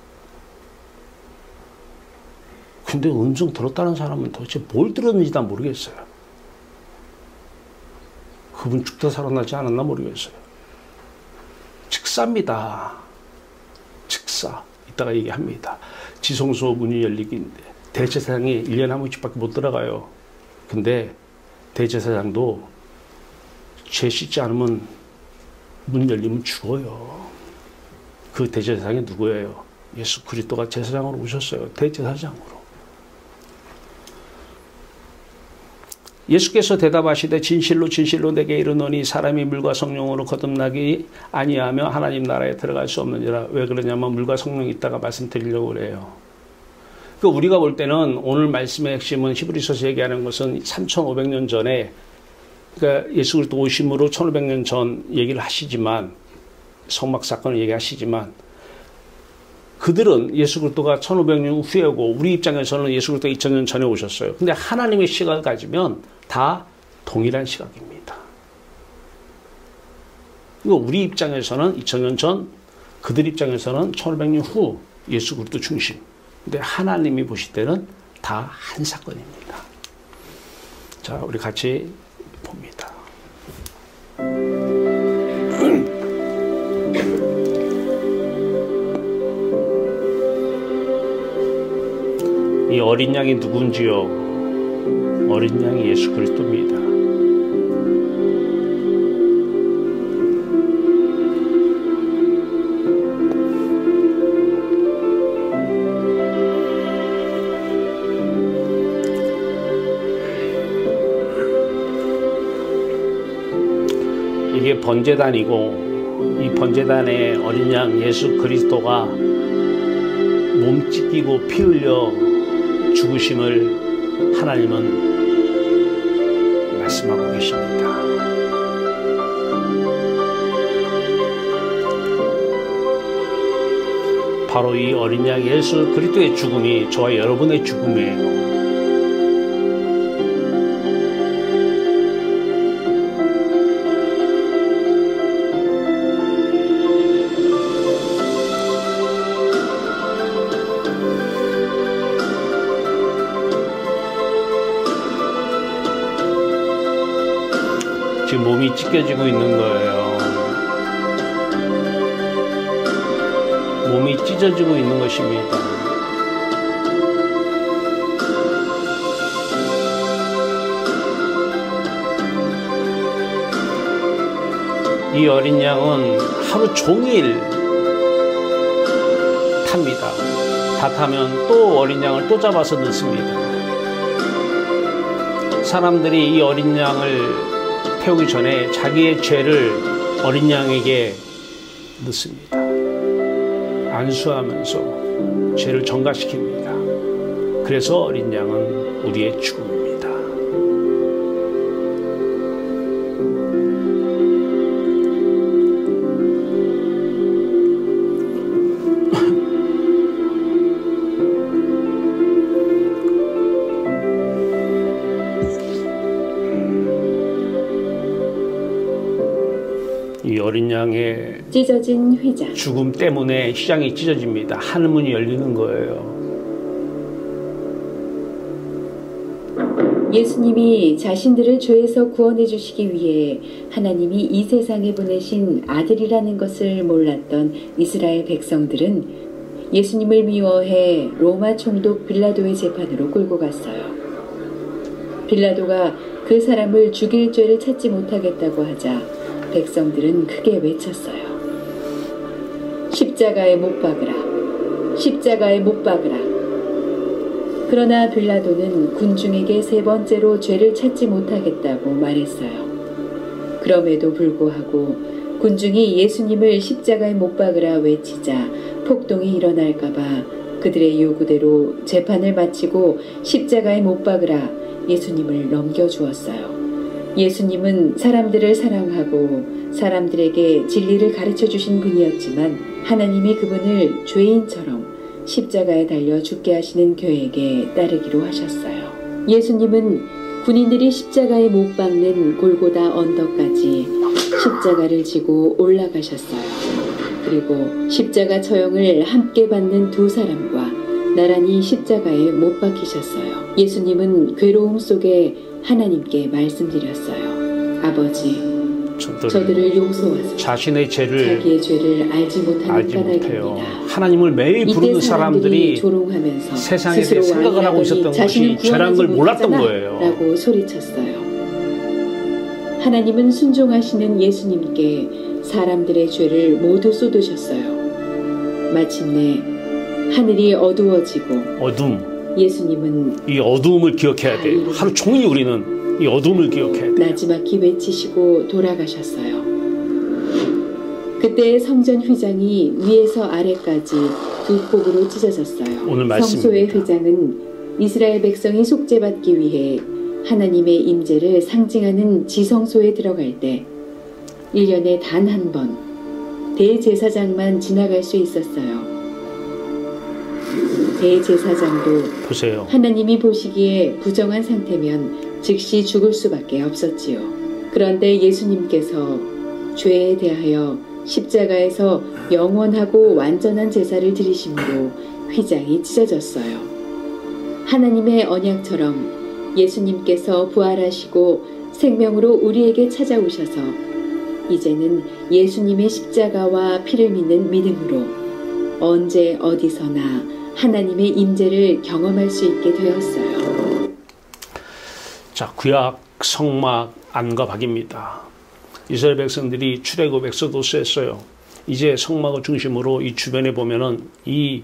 근데 음성 들었다는 사람은 도대체 뭘 들었는지 난 모르겠어요. 그분 죽다 살아나지 않았나 모르겠어요. 즉사입니다. 즉사. 이따가 얘기합니다. 지성소 문이 열리긴데 대제사장이 1년에 한 번씩밖에 못 들어가요. 근데 대제사장도 죄 씻지 않으면 문 열리면 죽어요. 그 대제사장이 누구예요? 예수 그리스도가 제사장으로 오셨어요. 대제사장으로. 예수께서 대답하시되 진실로 진실로 내게 이르노니 사람이 물과 성령으로 거듭나기 아니하며 하나님 나라에 들어갈 수 없느니라. 왜 그러냐면 물과 성령이 있다가 말씀드리려고 그래요. 그 우리가 볼 때는 오늘 말씀의 핵심은 히브리서에서 얘기하는 것은 3500년 전에, 그러니까 예수 그리스도 오심으로 1500년 전 얘기를 하시지만, 성막 사건을 얘기하시지만 그들은 예수 그리스도가 1500년 후에 오고 우리 입장에서는 예수 그리스도가 2000년 전에 오셨어요. 근데 하나님의 시각을 가지면 다 동일한 시각입니다. 그리고 우리 입장에서는 2000년 전, 그들 입장에서는 1500년 후 예수 그리스도 중심. 근데 하나님이 보실 때는 다 한 사건입니다. 자, 우리 같이 봅니다. 이 어린 양이 누군지요? 어린 양이 예수 그리스도입니다. 이게 번제단이고 이 번제단에 어린 양 예수 그리스도가 몸 찢기고 피 흘려 죽으심을 하나님은 말씀하고 계십니다. 바로 이 어린 양 예수 그리스도의 죽음이 저와 여러분의 죽음이에요. 지금 몸이 찢겨지고 있는 거예요. 몸이 찢어지고 있는 것입니다. 이 어린 양은 하루 종일 탑니다. 다 타면 또 어린 양을 또 잡아서 넣습니다. 사람들이 이 어린 양을 태우기 전에 자기의 죄를 어린 양에게 넣습니다. 안수하면서 죄를 전가시킵니다. 그래서 어린 양은 우리의 죽음입니다. 이 어린 양의 찢어진 휘장 죽음 때문에 휘장이 찢어집니다. 하늘문이 열리는 거예요. 예수님이 자신들을 죄에서 구원해 주시기 위해 하나님이 이 세상에 보내신 아들이라는 것을 몰랐던 이스라엘 백성들은 예수님을 미워해 로마 총독 빌라도의 재판으로 끌고 갔어요. 빌라도가 그 사람을 죽일 죄를 찾지 못하겠다고 하자 백성들은 크게 외쳤어요. 십자가에 못 박으라. 십자가에 못 박으라. 그러나 빌라도는 군중에게 세 번째로 죄를 찾지 못하겠다고 말했어요. 그럼에도 불구하고 군중이 예수님을 십자가에 못 박으라 외치자 폭동이 일어날까봐 그들의 요구대로 재판을 마치고 십자가에 못 박으라 예수님을 넘겨주었어요. 예수님은 사람들을 사랑하고 사람들에게 진리를 가르쳐 주신 분이었지만 하나님이 그분을 죄인처럼 십자가에 달려 죽게 하시는 계획에 따르기로 하셨어요. 예수님은 군인들이 십자가에 못 박는 골고다 언덕까지 십자가를 지고 올라가셨어요. 그리고 십자가 처형을 함께 받는 두 사람과 나란히 십자가에 못 박히셨어요. 예수님은 괴로움 속에 하나님께 말씀드렸어요. 아버지, 저들을 용서하소서. 자신의 죄를 자기의 죄를 알지 못하는 까닭입니다. 하나님을 매일 부르는 사람들이 조롱하면서 세상에 대해 생각을 하고 있었던 것이 죄라는 걸 몰랐던 거예요. 라고 소리쳤어요. 하나님은 순종하시는 예수님께 사람들의 죄를 모두 쏟으셨어요. 마침내 하늘이 어두워지고 예수님은 이 어두움을 기억해야 돼요. 하루 종일 우리는 이 어두움을 기억해야 돼요. 나지막히 외치시고 돌아가셨어요. 그때 성전 휘장이 위에서 아래까지 두 폭으로 찢어졌어요. 오늘 성소의 휘장은 이스라엘 백성이 속죄받기 위해 하나님의 임재를 상징하는 지성소에 들어갈 때 1년에 단 한 번 대제사장만 지나갈 수 있었어요. 대제사장도 보세요. 하나님이 보시기에 부정한 상태면 즉시 죽을 수밖에 없었지요. 그런데 예수님께서 죄에 대하여 십자가에서 영원하고 완전한 제사를 드리심으로 휘장이 찢어졌어요. 하나님의 언약처럼 예수님께서 부활하시고 생명으로 우리에게 찾아오셔서 이제는 예수님의 십자가와 피를 믿는 믿음으로 언제 어디서나 하나님의 임재를 경험할 수 있게 되었어요. 자, 구약 성막 안과 밖입니다. 이스라엘 백성들이 출애굽 엑소도스 했어요. 이제 성막을 중심으로 이 주변에 보면은 이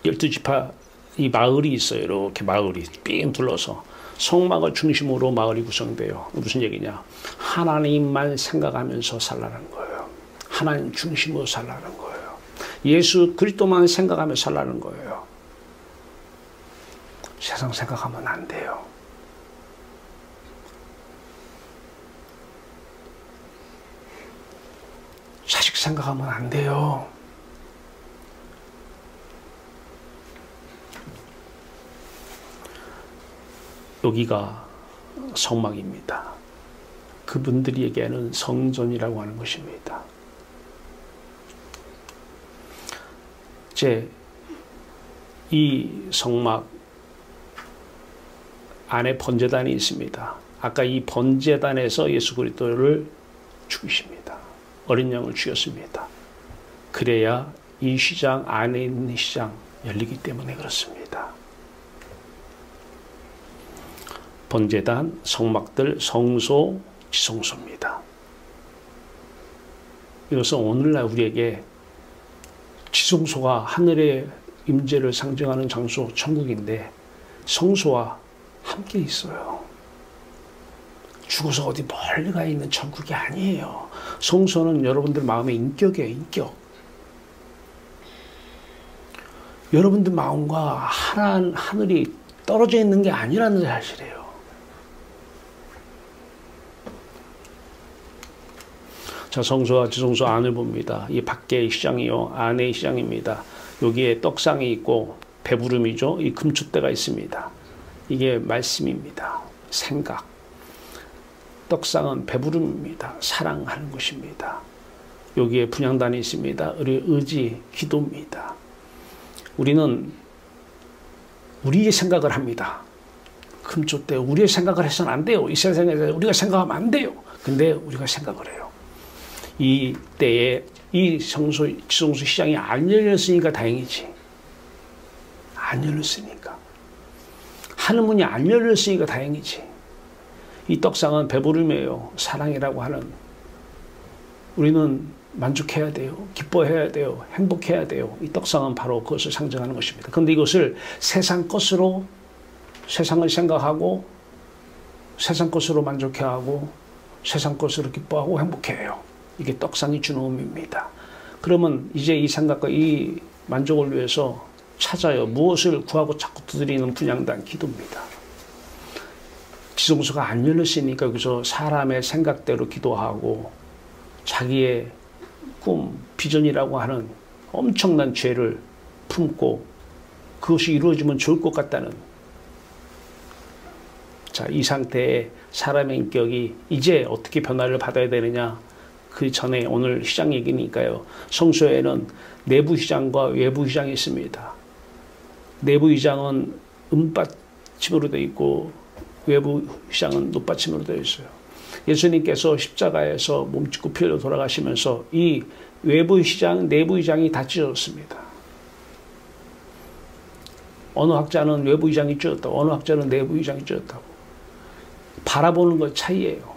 12지파 이 마을이 있어요. 이렇게 마을이 삥 둘러서 성막을 중심으로 마을이 구성돼요. 무슨 얘기냐? 하나님만 생각하면서 살라는 거예요. 하나님 중심으로 살라는 거예요. 예수 그리스도만 생각하면서 살라는 거예요. 세상 생각하면 안 돼요. 자식 생각하면 안 돼요. 여기가 성막입니다. 그분들에게는 성전이라고 하는 것입니다. 이제 이 성막 안에 번제단이 있습니다. 아까 이 번제단에서 예수 그리스도를 죽이십니다. 어린 양을 죽였습니다. 그래야 이 시장 안에 있는 시장 열리기 때문에 그렇습니다. 번제단, 성막들, 성소, 지성소입니다. 이것은 오늘날 우리에게 지성소가 하늘의 임재를 상징하는 장소, 천국인데 성소와 함께 있어요. 죽어서 어디 멀리 가 있는 천국이 아니에요. 성소는 여러분들 마음의 인격이에요, 인격. 여러분들 마음과 하늘이 떨어져 있는 게 아니라는 사실이에요. 자, 성소와 지성소 안을 봅니다. 이 밖에 시장이요, 안에 시장입니다. 여기에 떡상이 있고 배부름이죠. 이 금촛대가 있습니다. 이게 말씀입니다. 생각. 떡상은 배부름입니다. 사랑하는 것입니다. 여기에 분향단이 있습니다. 우리 의지, 기도입니다. 우리는 우리의 생각을 합니다. 금촛대, 우리의 생각을 해서는 안 돼요. 이 세상에서 우리가 생각하면 안 돼요. 근데 우리가 생각을 해요. 이 때에 이 성소, 지성소 시장이 안 열렸으니까 다행이지. 안 열렸으니까. 하늘문이 안 열렸으니까 다행이지. 이 떡상은 배부름이에요. 사랑이라고 하는. 우리는 만족해야 돼요. 기뻐해야 돼요. 행복해야 돼요. 이 떡상은 바로 그것을 상징하는 것입니다. 그런데 이것을 세상 것으로, 세상을 생각하고 세상 것으로 만족해하고 세상 것으로 기뻐하고 행복해해요. 이게 떡상이 주는 의미입니다. 그러면 이제 이 생각과 이 만족을 위해서 찾아요. 무엇을 구하고 자꾸 두드리는 분향단, 기도입니다. 지성소가 안 열렸으니까 여기서 사람의 생각대로 기도하고 자기의 꿈, 비전이라고 하는 엄청난 죄를 품고 그것이 이루어지면 좋을 것 같다는, 자, 이 상태에 사람의 인격이 이제 어떻게 변화를 받아야 되느냐. 그 전에 오늘 시장 얘기니까요. 성소에는 내부 시장과 외부 시장이 있습니다. 내부 시장은 은받침으로 되어 있고 외부 시장은 놋받침으로 되어 있어요. 예수님께서 십자가에서 몸짓고 피 흘려 돌아가시면서 이 외부 시장, 내부 시장이 다 찢어졌습니다. 어느 학자는 외부 시장이 찢어졌다고, 어느 학자는 내부 시장이 찢어졌다고. 바라보는 것 차이예요.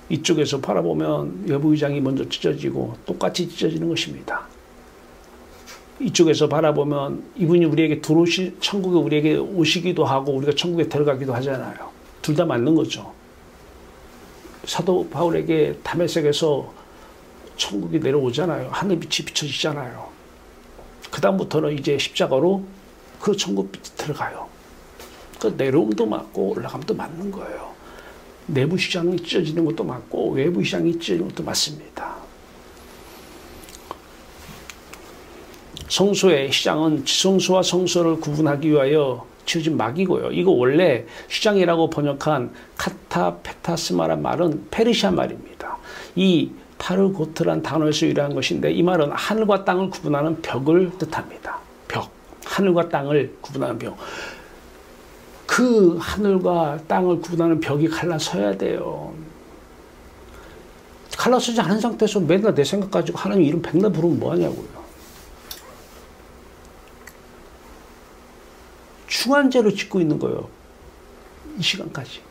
이쪽에서 바라보면 외부 시장이 먼저 찢어지고 똑같이 찢어지는 것입니다. 이쪽에서 바라보면 이분이 우리에게 천국에 우리에게 오시기도 하고 우리가 천국에 들어가기도 하잖아요. 둘 다 맞는 거죠. 사도 바울에게 다메섹에서 천국이 내려오잖아요. 하늘빛이 비춰지잖아요. 그 다음부터는 이제 십자가로 그 천국빛이 들어가요. 그 내려옴도 맞고 올라감도 맞는 거예요. 내부 시장이 찢어지는 것도 맞고 외부 시장이 찢어지는 것도 맞습니다. 성소의 시장은 지성소와 성소를 구분하기 위하여 지어진 막이고요. 이거 원래 시장이라고 번역한 카타페타스마란 말은 페르시아 말입니다. 이 파르고트란 단어에서 유래한 것인데 이 말은 하늘과 땅을 구분하는 벽을 뜻합니다. 벽. 하늘과 땅을 구분하는 벽. 그 하늘과 땅을 구분하는 벽이 갈라서야 돼요. 갈라서지 않은 상태에서 맨날 내 생각 가지고 하나님 이름 백날 부르면 뭐하냐고요. 중한죄로 짓고 있는 거예요. 이 시간까지.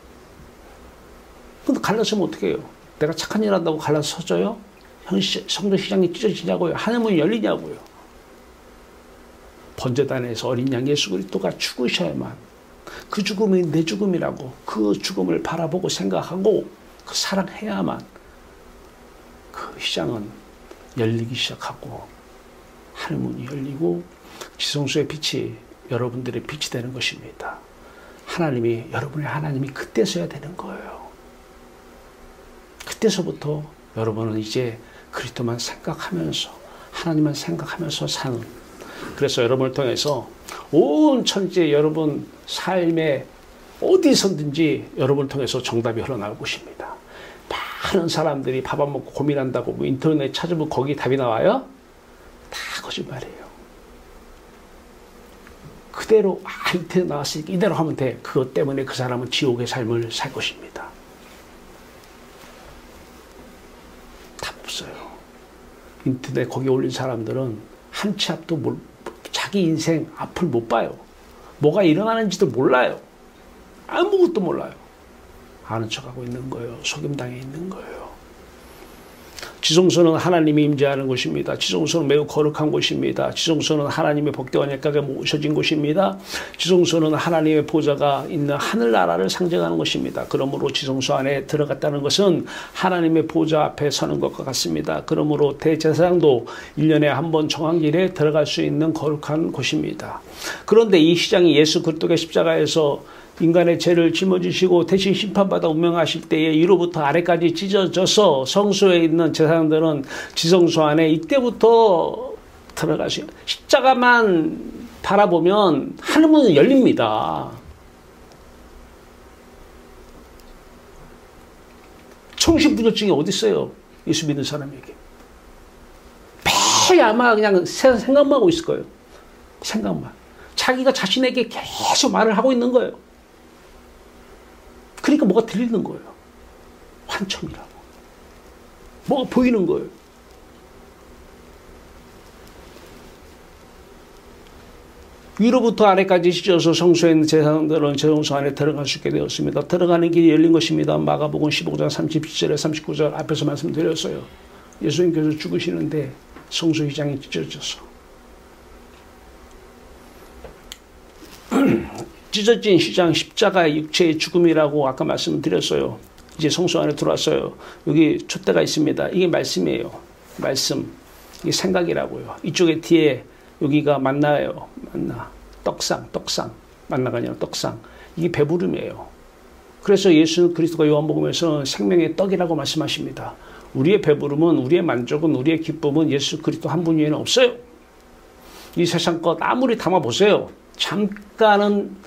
근데 갈라서면 어떻게 해요? 내가 착한 일 한다고 갈라서져요? 성도 시장이 찢어지냐고요? 하늘문이 열리냐고요? 번제단에서 어린 양 예수 그리스도가 죽으셔야만 그 죽음이 내 죽음이라고 그 죽음을 바라보고 생각하고 그 사랑해야만 그 시장은 열리기 시작하고 하늘문이 열리고 지성소의 빛이 여러분들의 빛이 되는 것입니다. 여러분의 하나님이 그때서야 되는 거예요. 그때서부터 여러분은 이제 그리스도만 생각하면서 하나님만 생각하면서 사는, 그래서 여러분을 통해서 온 천지에 여러분 삶에 어디서든지 여러분을 통해서 정답이 흘러나올 것입니다. 많은 사람들이 밥 안 먹고 고민한다고 뭐 인터넷 찾으면 거기 답이 나와요? 다 거짓말이에요. 그대로 인터넷 나왔으니까 이대로 하면 돼. 그것 때문에 그 사람은 지옥의 삶을 살 것입니다. 답 없어요. 인터넷 거기 올린 사람들은 한 치 앞도 자기 인생 앞을 못 봐요. 뭐가 일어나는지도 몰라요. 아무것도 몰라요. 아는 척하고 있는 거예요. 속임당해 있는 거예요. 지성소는 하나님이 임재하는 곳입니다. 지성소는 매우 거룩한 곳입니다. 지성소는 하나님의 복대와 예가가 모셔진 곳입니다. 지성소는 하나님의 보좌가 있는 하늘나라를 상징하는 것입니다. 그러므로 지성소 안에 들어갔다는 것은 하나님의 보좌 앞에 서는 것과 같습니다. 그러므로 대제사장도 1년에 한 번 정한길에 들어갈 수 있는 거룩한 곳입니다. 그런데 이 시장이 예수 그리스도의 십자가에서 인간의 죄를 짊어지시고 대신 심판받아 운명하실 때에 위로부터 아래까지 찢어져서 성소에 있는 제사장들은 지성소 안에 이때부터 들어가시고, 십자가만 바라보면 하늘문은 열립니다. 청신부조증이 어디 있어요? 예수 믿는 사람에게. 매일 아마 그냥 생각만 하고 있을 거예요. 생각만. 자기가 자신에게 계속 말을 하고 있는 거예요. 그러니까 뭐가 들리는 거예요. 환청이라고. 뭐가 보이는 거예요. 위로부터 아래까지 찢어서 성소에 있는 제사장들은 제성소 안에 들어갈 수 있게 되었습니다. 들어가는 길이 열린 것입니다. 마가복음 15장 37절에 39절 앞에서 말씀드렸어요. 예수님께서 죽으시는데 성소 휘장이 찢어져서 찢어진 시장, 십자가의 육체의 죽음이라고 아까 말씀드렸어요. 이제 성소 안에 들어왔어요. 여기 촛대가 있습니다. 이게 말씀이에요. 말씀. 이게 생각이라고요. 이쪽에 뒤에 여기가 만나예요. 만나. 떡상. 만나가 아니라 떡상. 이게 배부름이에요. 그래서 예수 그리스도가 요한복음에서는 생명의 떡이라고 말씀하십니다. 우리의 배부름은, 우리의 만족은, 우리의 기쁨은 예수 그리스도 한 분 외에는 없어요. 이 세상 것 아무리 담아보세요. 잠깐은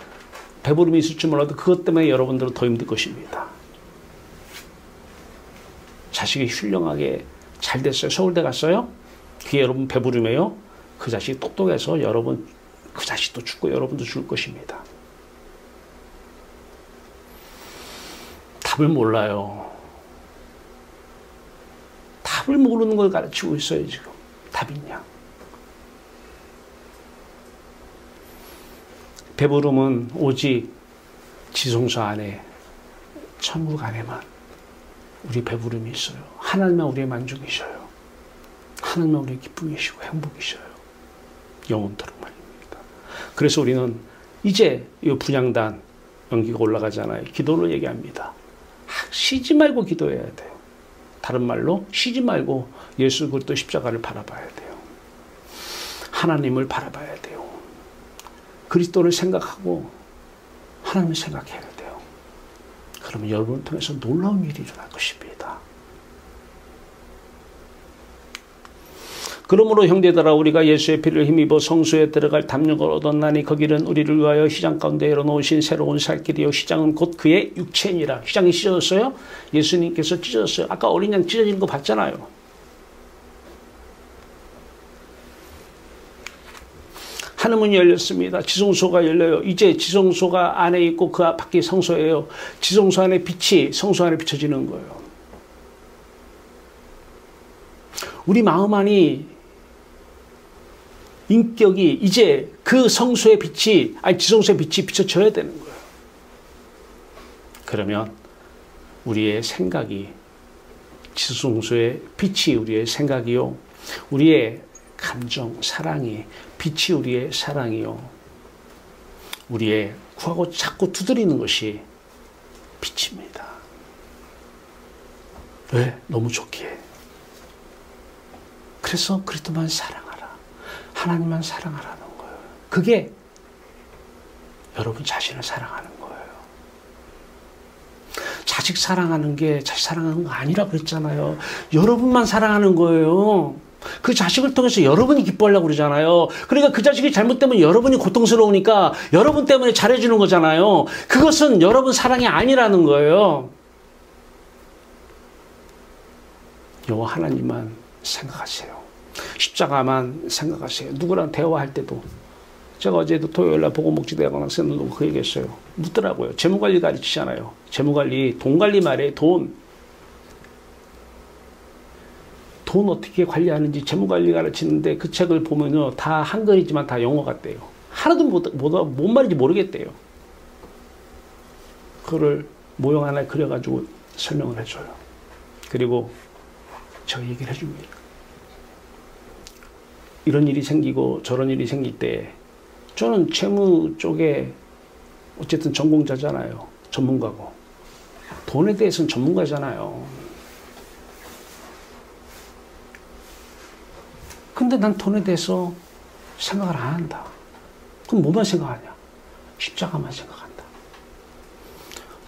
배부름이 있을지 몰라도 그것 때문에 여러분들은 더 힘들 것입니다. 자식이 훌륭하게 잘 됐어요. 서울대 갔어요? 그게 여러분 배부름이에요? 그 자식이 똑똑해서 여러분, 그 자식도 죽고 여러분도 죽을 것입니다. 답을 몰라요. 답을 모르는 걸 가르치고 있어요, 지금. 답이냐. 배부름은 오직 지성소 안에, 천국 안에만 우리 배부름이 있어요. 하나님만 우리의 만족이셔요. 하나님만 우리의 기쁨이시고 행복이셔요. 영원토록 말입니다. 그래서 우리는 이제 이 분향단 연기가 올라가잖아요. 기도를 얘기합니다. 쉬지 말고 기도해야 돼요. 다른 말로 쉬지 말고 예수 그리스도 십자가를 바라봐야 돼요. 하나님을 바라봐야 돼요. 그리스도를 생각하고 하나님을 생각해야 돼요. 그러면 여러분을 통해서 놀라운 일이 일어날 것입니다. 그러므로 형제들아 우리가 예수의 피를 힘입어 성소에 들어갈 담력을 얻었나니 거기는 우리를 위하여 휘장 가운데 열어놓으신 새로운 살 길이요 휘장은 곧 그의 육체니라. 휘장이 찢어졌어요? 예수님께서 찢어졌어요. 아까 어린 양 찢어지는 거 봤잖아요. 하늘문이 열렸습니다. 지성소가 열려요. 이제 지성소가 안에 있고 그 밖이 성소예요. 지성소 안에 빛이 성소 안에 비춰지는 거예요. 우리 마음 안이 인격이 이제 그 성소의 빛이 지성소의 빛이 비춰져야 되는 거예요. 그러면 우리의 생각이 지성소의 빛이 우리의 생각이요. 우리의 감정, 사랑이 빛이 우리의 사랑이요. 우리의 구하고 찾고 두드리는 것이 빛입니다. 왜? 너무 좋기에. 그래서 그리스도만 사랑하라. 하나님만 사랑하라는 거예요. 그게 여러분 자신을 사랑하는 거예요. 자식 사랑하는 게 자식 사랑하는 거 아니라 그랬잖아요. 여러분만 사랑하는 거예요. 그 자식을 통해서 여러분이 기뻐하려고 그러잖아요. 그러니까 그 자식이 잘못되면 여러분이 고통스러우니까 여러분 때문에 잘해주는 거잖아요. 그것은 여러분 사랑이 아니라는 거예요. 여호와 하나님만 생각하세요. 십자가만 생각하세요. 누구랑 대화할 때도. 제가 어제도 토요일날 보건복지대학원 학생들도 그 얘기했어요. 묻더라고요. 재무관리 가르치잖아요. 재무관리, 돈관리 말이에요. 돈 어떻게 관리하는지 재무관리 가르치는데 그 책을 보면요. 다 한글이지만 다 영어 같대요. 하나도 뭔 말인지 모르겠대요. 그거를 모형 하나에 그려가지고 설명을 해줘요. 그리고 저 얘기를 해줍니다. 이런 일이 생기고 저런 일이 생길 때 저는 재무 쪽에 어쨌든 전공자잖아요. 전문가고. 돈에 대해서는 전문가잖아요. 근데 난 돈에 대해서 생각을 안 한다. 그럼 뭐만 생각하냐? 십자가만 생각한다.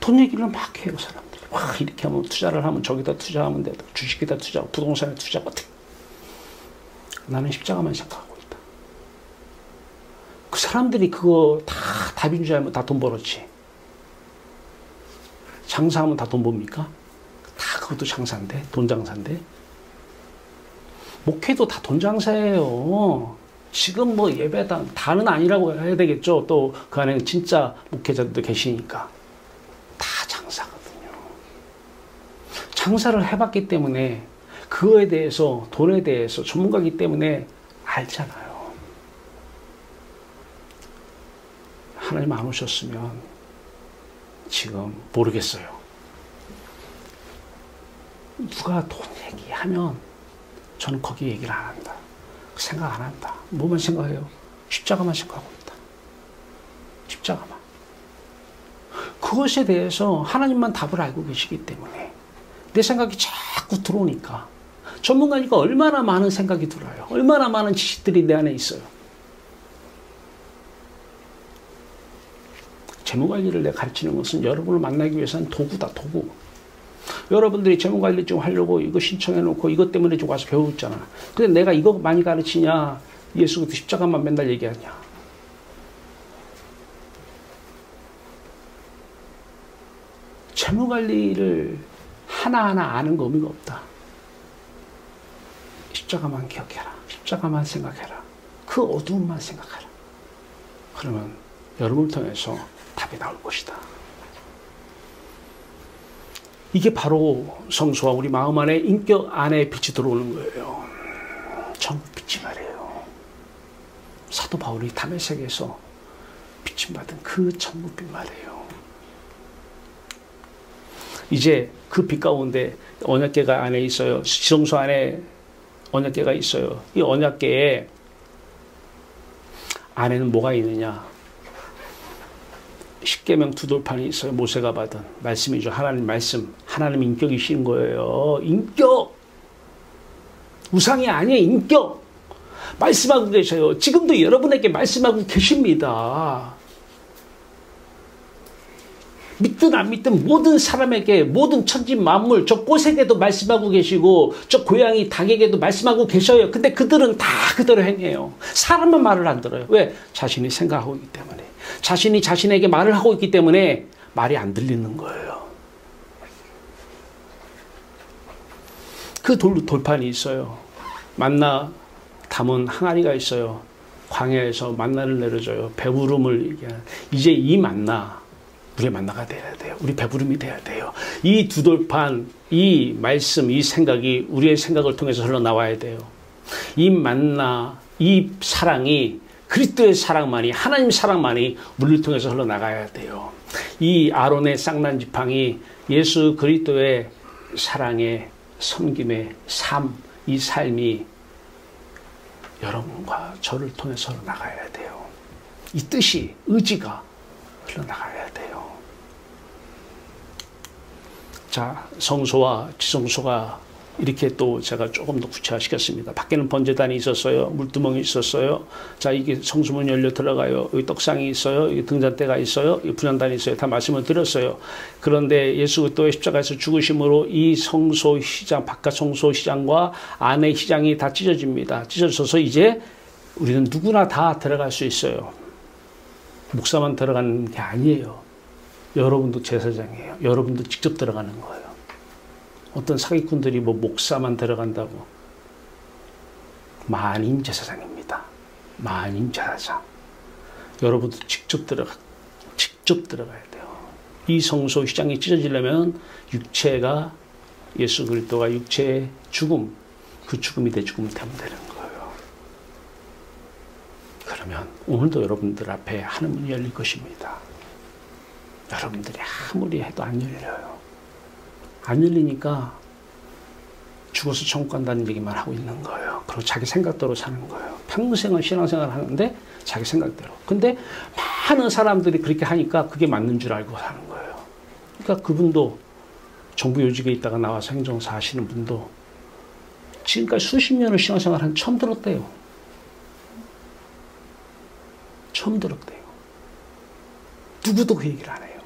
돈 얘기를 막 해요, 사람들이. 와, 이렇게 하면 투자를 하면 저기다 투자하면 돼. 주식에다 투자하고 부동산에 투자하고. 나는 십자가만 생각하고 있다. 그 사람들이 그거 다 답인 줄 알면 다 돈 벌었지. 장사하면 다 돈 법니까? 다 그것도 장사인데, 돈 장사인데. 목회도 다 돈 장사예요. 지금 뭐 예배당 다는 아니라고 해야 되겠죠. 또 그 안에 진짜 목회자들도 계시니까. 다 장사거든요. 장사를 해봤기 때문에 그거에 대해서 돈에 대해서 전문가이기 때문에 알잖아요. 하나님 안 오셨으면 지금 모르겠어요. 누가 돈 얘기하면 저는 거기 얘기를 안 한다. 생각 안 한다. 뭐만 생각해요? 십자가만 생각하고 있다. 십자가만. 그것에 대해서 하나님만 답을 알고 계시기 때문에 내 생각이 자꾸 들어오니까 전문가니까 얼마나 많은 생각이 들어요. 얼마나 많은 지식들이 내 안에 있어요. 재무관리를 내가 가르치는 것은 여러분을 만나기 위해서는 도구다, 도구. 여러분들이 재무관리 좀 하려고 이거 신청해놓고 이것 때문에 좀 와서 배우잖아. 근데 내가 이거 많이 가르치냐? 예수 그리스도 십자가만 맨날 얘기하냐? 재무관리를 하나하나 아는 거 의미가 없다. 십자가만 기억해라. 십자가만 생각해라. 그 어두움만 생각해라. 그러면 여러분을 통해서 답이 나올 것이다. 이게 바로 성소와 우리 마음 안에 인격 안에 빛이 들어오는 거예요. 천국 빛이 말이에요. 사도 바울이 다메섹에서 비침받은 그 천국빛 말이에요. 이제 그 빛 가운데 언약궤가 안에 있어요. 지성소 안에 언약궤가 있어요. 이 언약궤에 안에는 뭐가 있느냐? 십계명 두 돌판이 있어요. 모세가 받은 말씀이죠. 하나님 말씀. 하나님 인격이신 거예요. 인격. 우상이 아니에요. 인격. 말씀하고 계셔요. 지금도 여러분에게 말씀하고 계십니다. 믿든 안 믿든 모든 사람에게, 모든 천지 만물, 저 꽃에게도 말씀하고 계시고 저 고양이 닭에게도 말씀하고 계셔요. 근데 그들은 다 그대로 행해요. 사람은 말을 안 들어요. 왜? 자신이 생각하고 있기 때문에. 자신이 자신에게 말을 하고 있기 때문에 말이 안 들리는 거예요. 그 돌판이 있어요. 만나 담은 항아리가 있어요. 광야에서 만나를 내려줘요. 배부름을 얘기하는. 이제 이 만나, 우리의 만나가 돼야 돼요. 우리 배부름이 돼야 돼요. 이 두 돌판, 이 말씀, 이 생각이 우리의 생각을 통해서 흘러나와야 돼요. 이 만나, 이 사랑이 그리스도의 사랑만이, 하나님 사랑만이 우리를 통해서 흘러나가야 돼요. 이 아론의 쌍난 지팡이, 예수 그리스도의 사랑의 섬김의 삶, 이 삶이 여러분과 저를 통해서 흘러나가야 돼요. 이 뜻이, 의지가 흘러나가야 돼요. 자, 성소와 지성소가 이렇게 또 제가 조금 더 구체화시켰습니다. 밖에는 번제단이 있었어요. 물두멍이 있었어요. 자, 이게 성수문 열려 들어가요. 여기 떡상이 있어요. 여기 등잔대가 있어요. 여기 분향단이 있어요. 다 말씀을 드렸어요. 그런데 예수 그리스도의 십자가에서 죽으심으로 이 성소 시장, 바깥 성소 시장과 안의 시장이 다 찢어집니다. 찢어져서 이제 우리는 누구나 다 들어갈 수 있어요. 목사만 들어가는 게 아니에요. 여러분도 제사장이에요. 여러분도 직접 들어가는 거예요. 어떤 사기꾼들이 뭐 목사만 들어간다고. 만인 제사장입니다. 만인 제사장. 여러분도 직접 들어가야 돼요. 이 성소 시장이 찢어지려면 육체가, 예수 그리스도가 육체의 죽음, 그 죽음이 내 죽음을 되면 되는 거예요. 그러면 오늘도 여러분들 앞에 하늘문이 열릴 것입니다. 여러분들이 아무리 해도 안 열려요. 안 열리니까 죽어서 천국 간다는 얘기만 하고 있는 거예요. 그리고 자기 생각대로 사는 거예요. 평생은 신앙생활을 하는데 자기 생각대로. 근데 많은 사람들이 그렇게 하니까 그게 맞는 줄 알고 사는 거예요. 그러니까 그분도 정부 요직에 있다가 나와서 행정사 하시는 분도 지금까지 수십 년을 신앙생활을 한 처음 들었대요. 처음 들었대요. 누구도 그 얘기를 안 해요.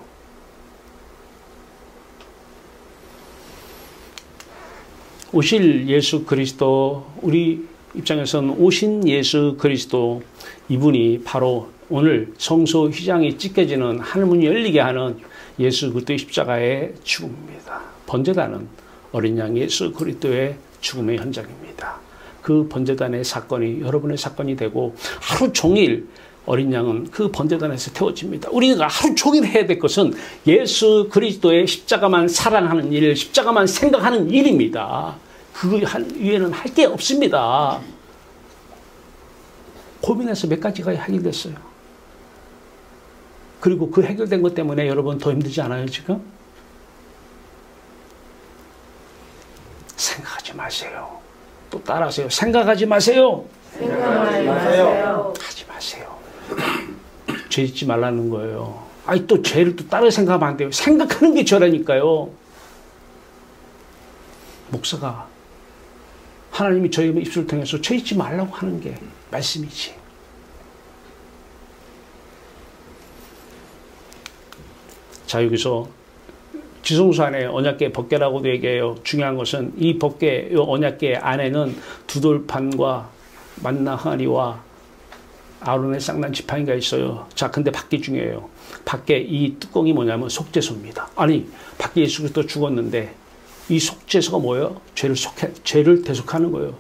오실 예수 그리스도, 우리 입장에서는 오신 예수 그리스도, 이분이 바로 오늘 성소 휘장이 찢겨지는 하늘문이 열리게 하는 예수 그리스도의 십자가의 죽음입니다. 번제단은 어린 양 예수 그리스도의 죽음의 현장입니다. 그 번제단의 사건이 여러분의 사건이 되고 하루 종일 어린 양은 그 번제단에서 태워집니다. 우리가 하루 종일 해야 될 것은 예수 그리스도의 십자가만 사랑하는 일, 십자가만 생각하는 일입니다. 그 위에는 할 게 없습니다. 고민해서 몇 가지가 해결됐어요. 그리고 그 해결된 것 때문에 여러분 더 힘들지 않아요, 지금? 생각하지 마세요. 또 따라하세요. 생각하지 마세요. 생각하지 마세요. 하지 마세요. 죄 짓지 말라는 거예요. 아니, 또 죄를 또 따로 생각하면 안 돼요. 생각하는 게 죄라니까요. 목사가 하나님이 저희 입술을 통해서 죄 짓지 말라고 하는 게 말씀이지. 자, 여기서 지성소 안에 언약궤 법궤라고도 얘기해요. 중요한 것은 이 법궤, 이 언약궤 안에는 두 돌판과 만나 항아리와 아론의 쌍난 지팡이가 있어요. 자, 근데 밖에 중요해요. 밖에 이 뚜껑이 뭐냐면 속죄소입니다. 아니, 밖에 예수 그리스도 죽었는데 이 속죄소가 뭐예요? 죄를 대속하는 거예요.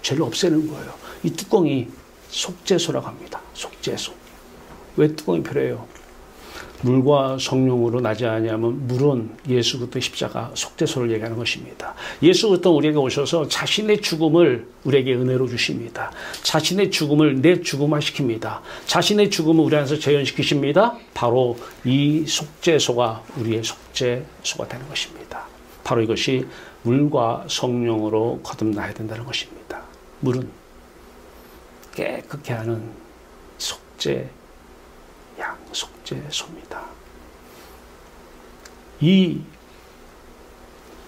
죄를 없애는 거예요. 이 뚜껑이 속죄소라고 합니다. 속죄소. 왜 뚜껑이 필요해요? 물과 성령으로 나지 아니하면 물은 예수 그리스도의 십자가 속죄소를 얘기하는 것입니다. 예수 그리스도 우리에게 오셔서 자신의 죽음을 우리에게 은혜로 주십니다. 자신의 죽음을 내 죽음화시킵니다. 자신의 죽음을 우리 안에서 재현시키십니다. 바로 이 속죄소가 우리의 속죄소가 되는 것입니다. 바로 이것이 물과 성령으로 거듭나야 된다는 것입니다. 물은 깨끗게 하는 속죄소입니다. 이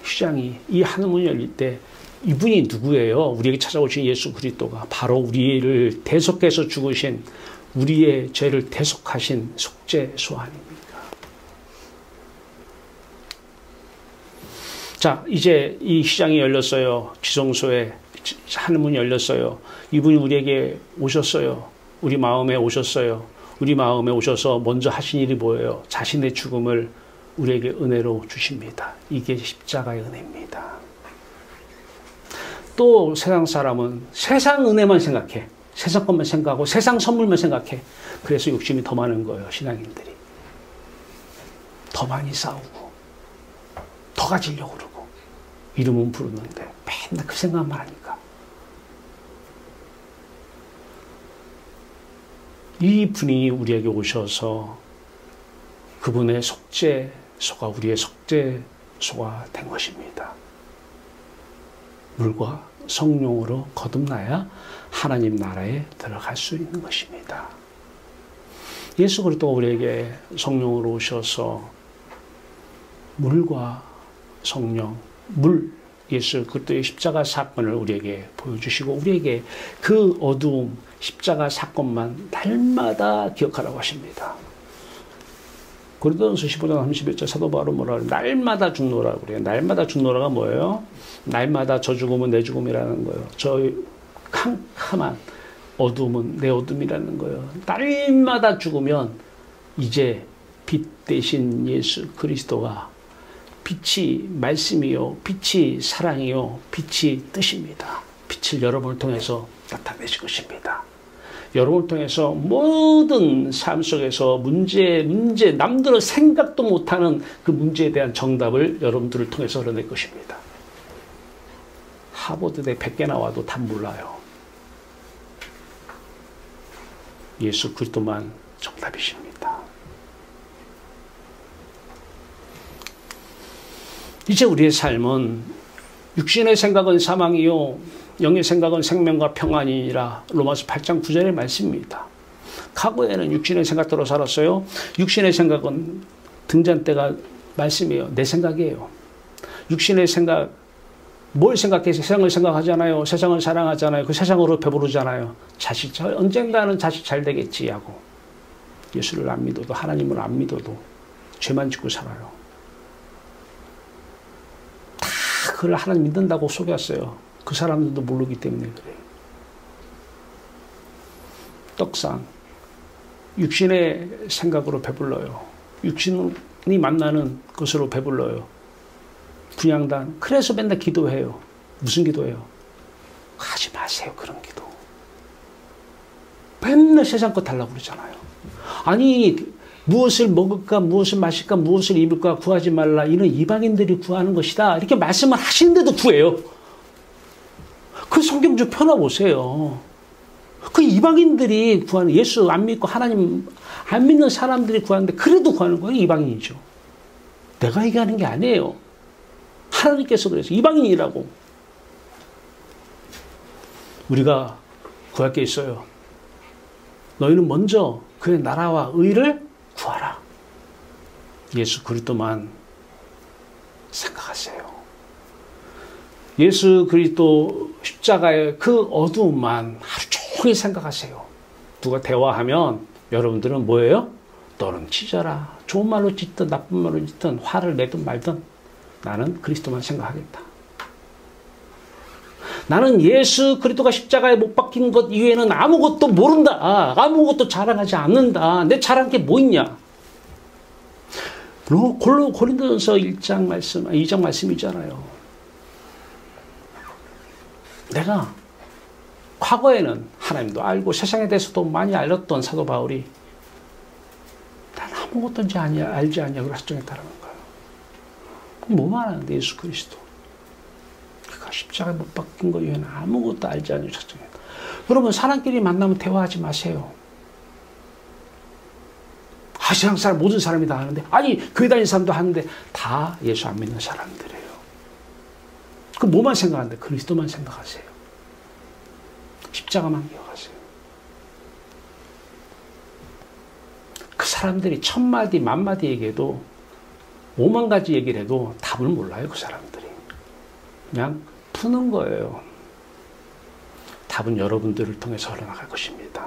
휘장이, 이 하늘문이 열릴 때 이분이 누구예요? 우리에게 찾아오신 예수 그리스도가 바로 우리를 대속해서 죽으신, 우리의 죄를 대속하신 속죄소 아닙니까? 자, 이제 이 시장이 열렸어요. 지성소에 하늘문이 열렸어요. 이분이 우리에게 오셨어요. 우리 마음에 오셨어요. 우리 마음에 오셔서 먼저 하신 일이 뭐예요? 자신의 죽음을 우리에게 은혜로 주십니다. 이게 십자가의 은혜입니다. 또 세상 사람은 세상 은혜만 생각해. 세상 것만 생각하고 세상 선물만 생각해. 그래서 욕심이 더 많은 거예요. 신앙인들이. 더 많이 싸우고 더 가지려고 그러고 이름은 부르는데 맨날 그 생각만 하니까. 이 분이 우리에게 오셔서 그분의 속죄소가 우리의 속죄소가 된 것입니다. 물과 성령으로 거듭나야 하나님 나라에 들어갈 수 있는 것입니다. 예수 그리스도가 우리에게 성령으로 오셔서 물과 성령, 물, 예수 그리스도의 십자가 사건을 우리에게 보여주시고 우리에게 그 어두움, 십자가 사건만 날마다 기억하라고 하십니다. 고린도전서 15장 31절 사도 바울은 뭐라 그래요? 날마다 죽노라고 그래요. 날마다 죽노라가 뭐예요? 날마다 저 죽음은 내 죽음이라는 거예요. 저 캄캄한 어둠은 내 어둠이라는 거예요. 날마다 죽으면 이제 빛 대신 예수 그리스도가 빛이 말씀이요, 빛이 사랑이요, 빛이 뜻입니다. 빛을 여러분을 통해서 나타내실 것입니다. 여러분을 통해서 모든 삶 속에서 문제, 남들은 생각도 못하는 그 문제에 대한 정답을 여러분들을 통해서 얻어낼 것입니다. 하버드대 100개 나와도 답 몰라요. 예수 그리스도만 정답이십니다. 이제 우리의 삶은 육신의 생각은 사망이요 영의 생각은 생명과 평안이니라. 로마서 8장 9절의 말씀입니다. 과거에는 육신의 생각대로 살았어요. 육신의 생각은 등잔대가 말씀이에요. 내 생각이에요. 육신의 생각, 뭘 생각해서 세상을 생각하잖아요. 세상을 사랑하잖아요. 그 세상으로 배부르잖아요. 언젠가는 자식 잘 되겠지 하고 예수를 안 믿어도 하나님을 안 믿어도 죄만 짓고 살아요. 다 그걸 하나님 믿는다고 속였어요. 그 사람들도 모르기 때문에 그래요. 떡상, 육신의 생각으로 배불러요. 육신이 만나는 것으로 배불러요. 분향단, 그래서 맨날 기도해요. 무슨 기도해요? 하지 마세요, 그런 기도. 맨날 세상 거 달라고 그러잖아요. 아니, 무엇을 먹을까, 무엇을 마실까, 무엇을 입을까 구하지 말라. 이는 이방인들이 구하는 것이다. 이렇게 말씀을 하시는데도 구해요. 그 성경 좀 펴놔보세요. 그 이방인들이 구하는, 예수 안 믿고 하나님 안 믿는 사람들이 구하는데 그래도 구하는 거예요. 이방인이죠. 내가 얘기하는 게 아니에요. 하나님께서 그래서 이방인이라고. 우리가 구할 게 있어요. 너희는 먼저 그의 나라와 의를 구하라. 예수 그리스도만 생각하세요. 예수 그리스도 십자가의 그 어두움만 하루 종일 생각하세요. 누가 대화하면 여러분들은 뭐예요? 너는 찢어라. 좋은 말로 찢든 나쁜 말로 찢든 화를 내든 말든 나는 그리스도만 생각하겠다. 나는 예수 그리스도가 십자가에 못 박힌 것 이외에는 아무것도 모른다. 아무것도 자랑하지 않는다. 내 자랑할 게 뭐 있냐? 고린도전서 2장 말씀이잖아요. 내가 과거에는 하나님도 알고 세상에 대해서도 많이 알렸던 사도 바울이 난 아무것도 알지 않냐고 작정했다는 거예요. 뭐만 하는데 예수 그리스도. 그가 십자가에 못 박힌 것 이외에는 아무것도 알지 않냐고 작정했다. 여러분 사람끼리 만나면 대화하지 마세요. 세상 사람 모든 사람이 다 하는데 아니 교회 다니는 사람도 하는데 다 예수 안 믿는 사람들이에요. 그 뭐만 생각하는데 그리스도만 생각하세요. 십자가만 기억하세요. 그 사람들이 1000마디 만마디 얘기해도 5만 가지 얘기를 해도 답을 몰라요. 그 사람들이. 그냥 푸는 거예요. 답은 여러분들을 통해서 흘러나갈 것입니다.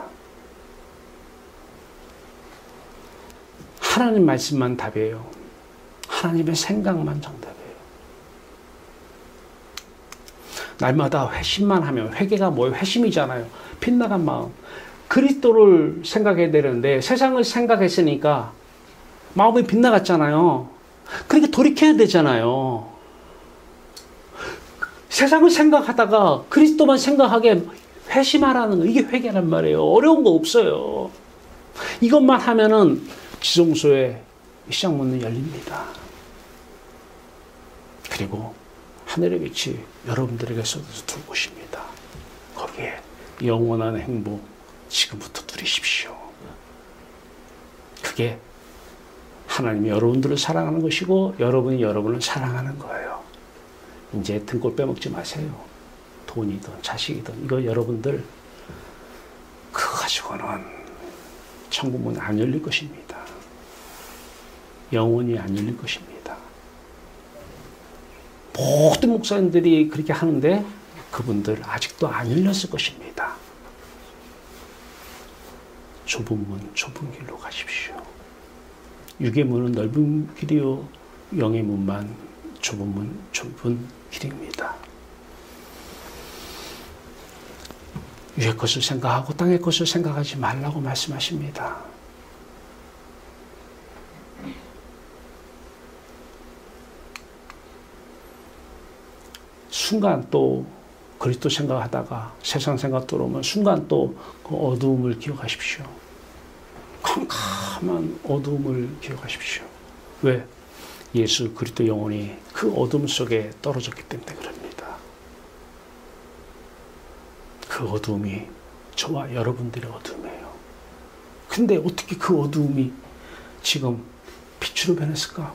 하나님 말씀만 답이에요. 하나님의 생각만 정답이에요. 날마다 회심만 하면, 회개가 뭐예요? 회심이잖아요. 빗나간 마음. 그리스도를 생각해야 되는데 세상을 생각했으니까 마음이 빗나갔잖아요. 그러니까 돌이켜야 되잖아요. 세상을 생각하다가 그리스도만 생각하게 회심하라는 거, 이게 회개란 말이에요. 어려운 거 없어요. 이것만 하면은 지성소의 시작문은 열립니다. 그리고 하늘의 빛이 여러분들에게 쏟아져 들 것입니다. 거기에 영원한 행복 지금부터 누리십시오. 그게 하나님이 여러분들을 사랑하는 것이고 여러분이 여러분을 사랑하는 거예요. 이제 등골 빼먹지 마세요. 돈이든 자식이든 이거 여러분들 그거 가지고는 천국문 안 열릴 것입니다. 영원히 안 열릴 것입니다. 모든 목사님들이 그렇게 하는데 그분들 아직도 안 열렸을 것입니다. 좁은 문, 좁은 길로 가십시오. 육의 문은 넓은 길이요 영의 문만 좁은 문, 좁은 길입니다. 위의 것을 생각하고 땅의 것을 생각하지 말라고 말씀하십니다. 순간 또 그리스도 생각하다가 세상 생각 들어오면 순간 또 그 어두움을 기억하십시오. 캄캄한 어두움을 기억하십시오. 왜? 예수 그리스도 영혼이 그 어둠 속에 떨어졌기 때문에 그럽니다. 그 어두움이 저와 여러분들의 어두움이에요. 근데 어떻게 그 어두움이 지금 빛으로 변했을까?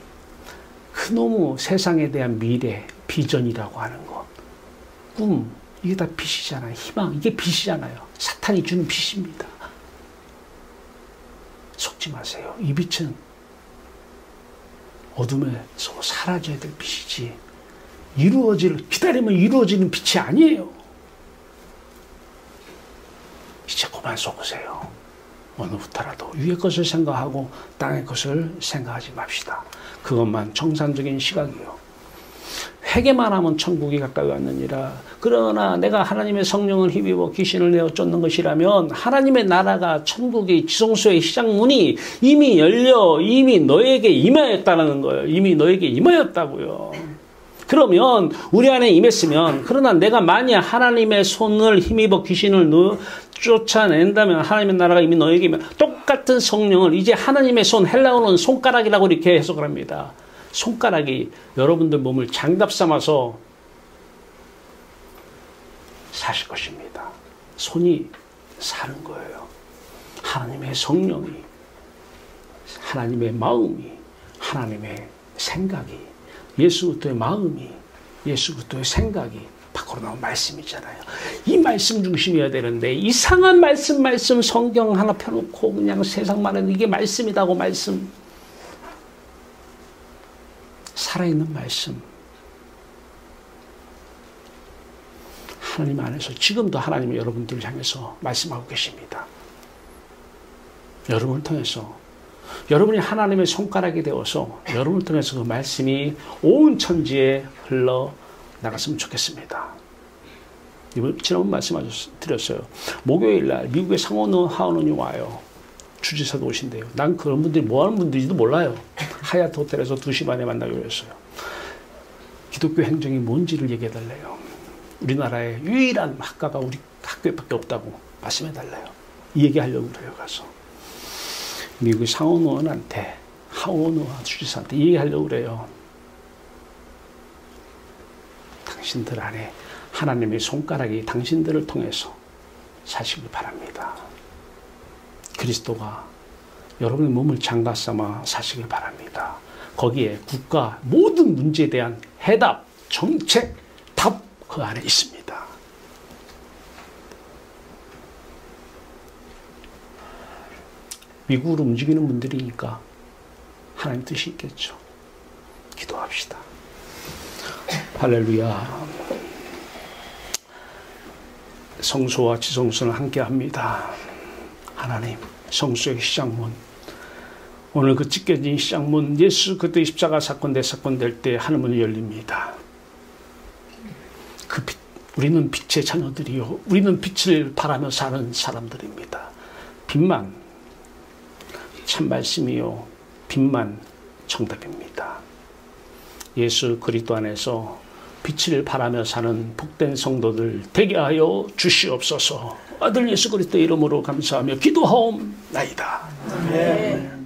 그 너무 세상에 대한 미래, 비전이라고 하는 것, 꿈, 이게 다 빛이잖아요. 희망, 이게 빛이잖아요. 사탄이 주는 빛입니다. 속지 마세요. 이 빛은 어둠에서 사라져야 될 빛이지 기다리면 이루어지는 빛이 아니에요. 이제 그만 속으세요. 어느부터라도 위의 것을 생각하고 땅의 것을 생각하지 맙시다. 그것만 정상적인 시각이요. 회개만 하면 천국이 가까이 왔느니라. 그러나 내가 하나님의 성령을 힘입어 귀신을 내어 쫓는 것이라면 하나님의 나라가 천국의 지성소의 시작문이 이미 열려 이미 너에게 임하였다는 거예요. 이미 너에게 임하였다고요. 그러면 우리 안에 임했으면, 그러나 내가 만약 하나님의 손을 힘입어 귀신을 쫓아낸다면 하나님의 나라가 이미 너에게 임하면, 똑같은 성령을 이제 하나님의 손, 헬라어는 손가락이라고 이렇게 해석을 합니다. 손가락이 여러분들 몸을 장갑 삼아서 사실 것입니다. 손이 사는 거예요. 하나님의 성령이, 하나님의 마음이, 하나님의 생각이, 예수 그리스도의 마음이, 예수 그리스도의 생각이 밖으로 나온 말씀이잖아요. 이 말씀 중심이어야 되는데 이상한 말씀 성경 하나 펴놓고 그냥 세상만 해도 이게 말씀이라고 말씀. 살아있는 말씀. 하나님 안에서 지금도 하나님이 여러분들을 향해서 말씀하고 계십니다. 여러분을 통해서, 여러분이 하나님의 손가락이 되어서 여러분을 통해서 그 말씀이 온 천지에 흘러나갔으면 좋겠습니다. 지난번 말씀드렸어요. 목요일날 미국의 상원 하원원이 와요. 주지사도 오신대요. 난 그런 분들이 뭐하는 분들인지도 몰라요. 하얏트 호텔에서 2시 반에 만나기로 했어요. 기독교 행정이 뭔지를 얘기해달래요. 우리나라의 유일한 학과가 우리 학교에밖에 없다고 말씀해달래요. 이 얘기하려고 그래요. 가서 미국의 상원의원한테, 하원의원 주지사한테 얘기하려고 그래요. 당신들 안에 하나님의 손가락이 당신들을 통해서 사시길 바랍니다. 그리스도가 여러분의 몸을 장갑 삼아 사시길 바랍니다. 거기에 국가 모든 문제에 대한 해답, 정책, 답 그 안에 있습니다. 미국으로 움직이는 분들이니까 하나님 뜻이 있겠죠. 기도합시다. 할렐루야. 성소와 지성소는 함께합니다. 하나님, 성소의 시작문, 오늘 그 찢겨진 시작문, 예수 그리스도의 십자가 사건 될 때 하늘문이 열립니다. 우리는 빛의 자녀들이요, 우리는 빛을 바라며 사는 사람들입니다. 빛만 참 말씀이요, 빛만 정답입니다. 예수 그리스도 안에서 빛을 바라며 사는 복된 성도들 되게 하여 주시옵소서. 아들 예수 그리스도의 이름으로 감사하며 기도하옵나이다. 아멘.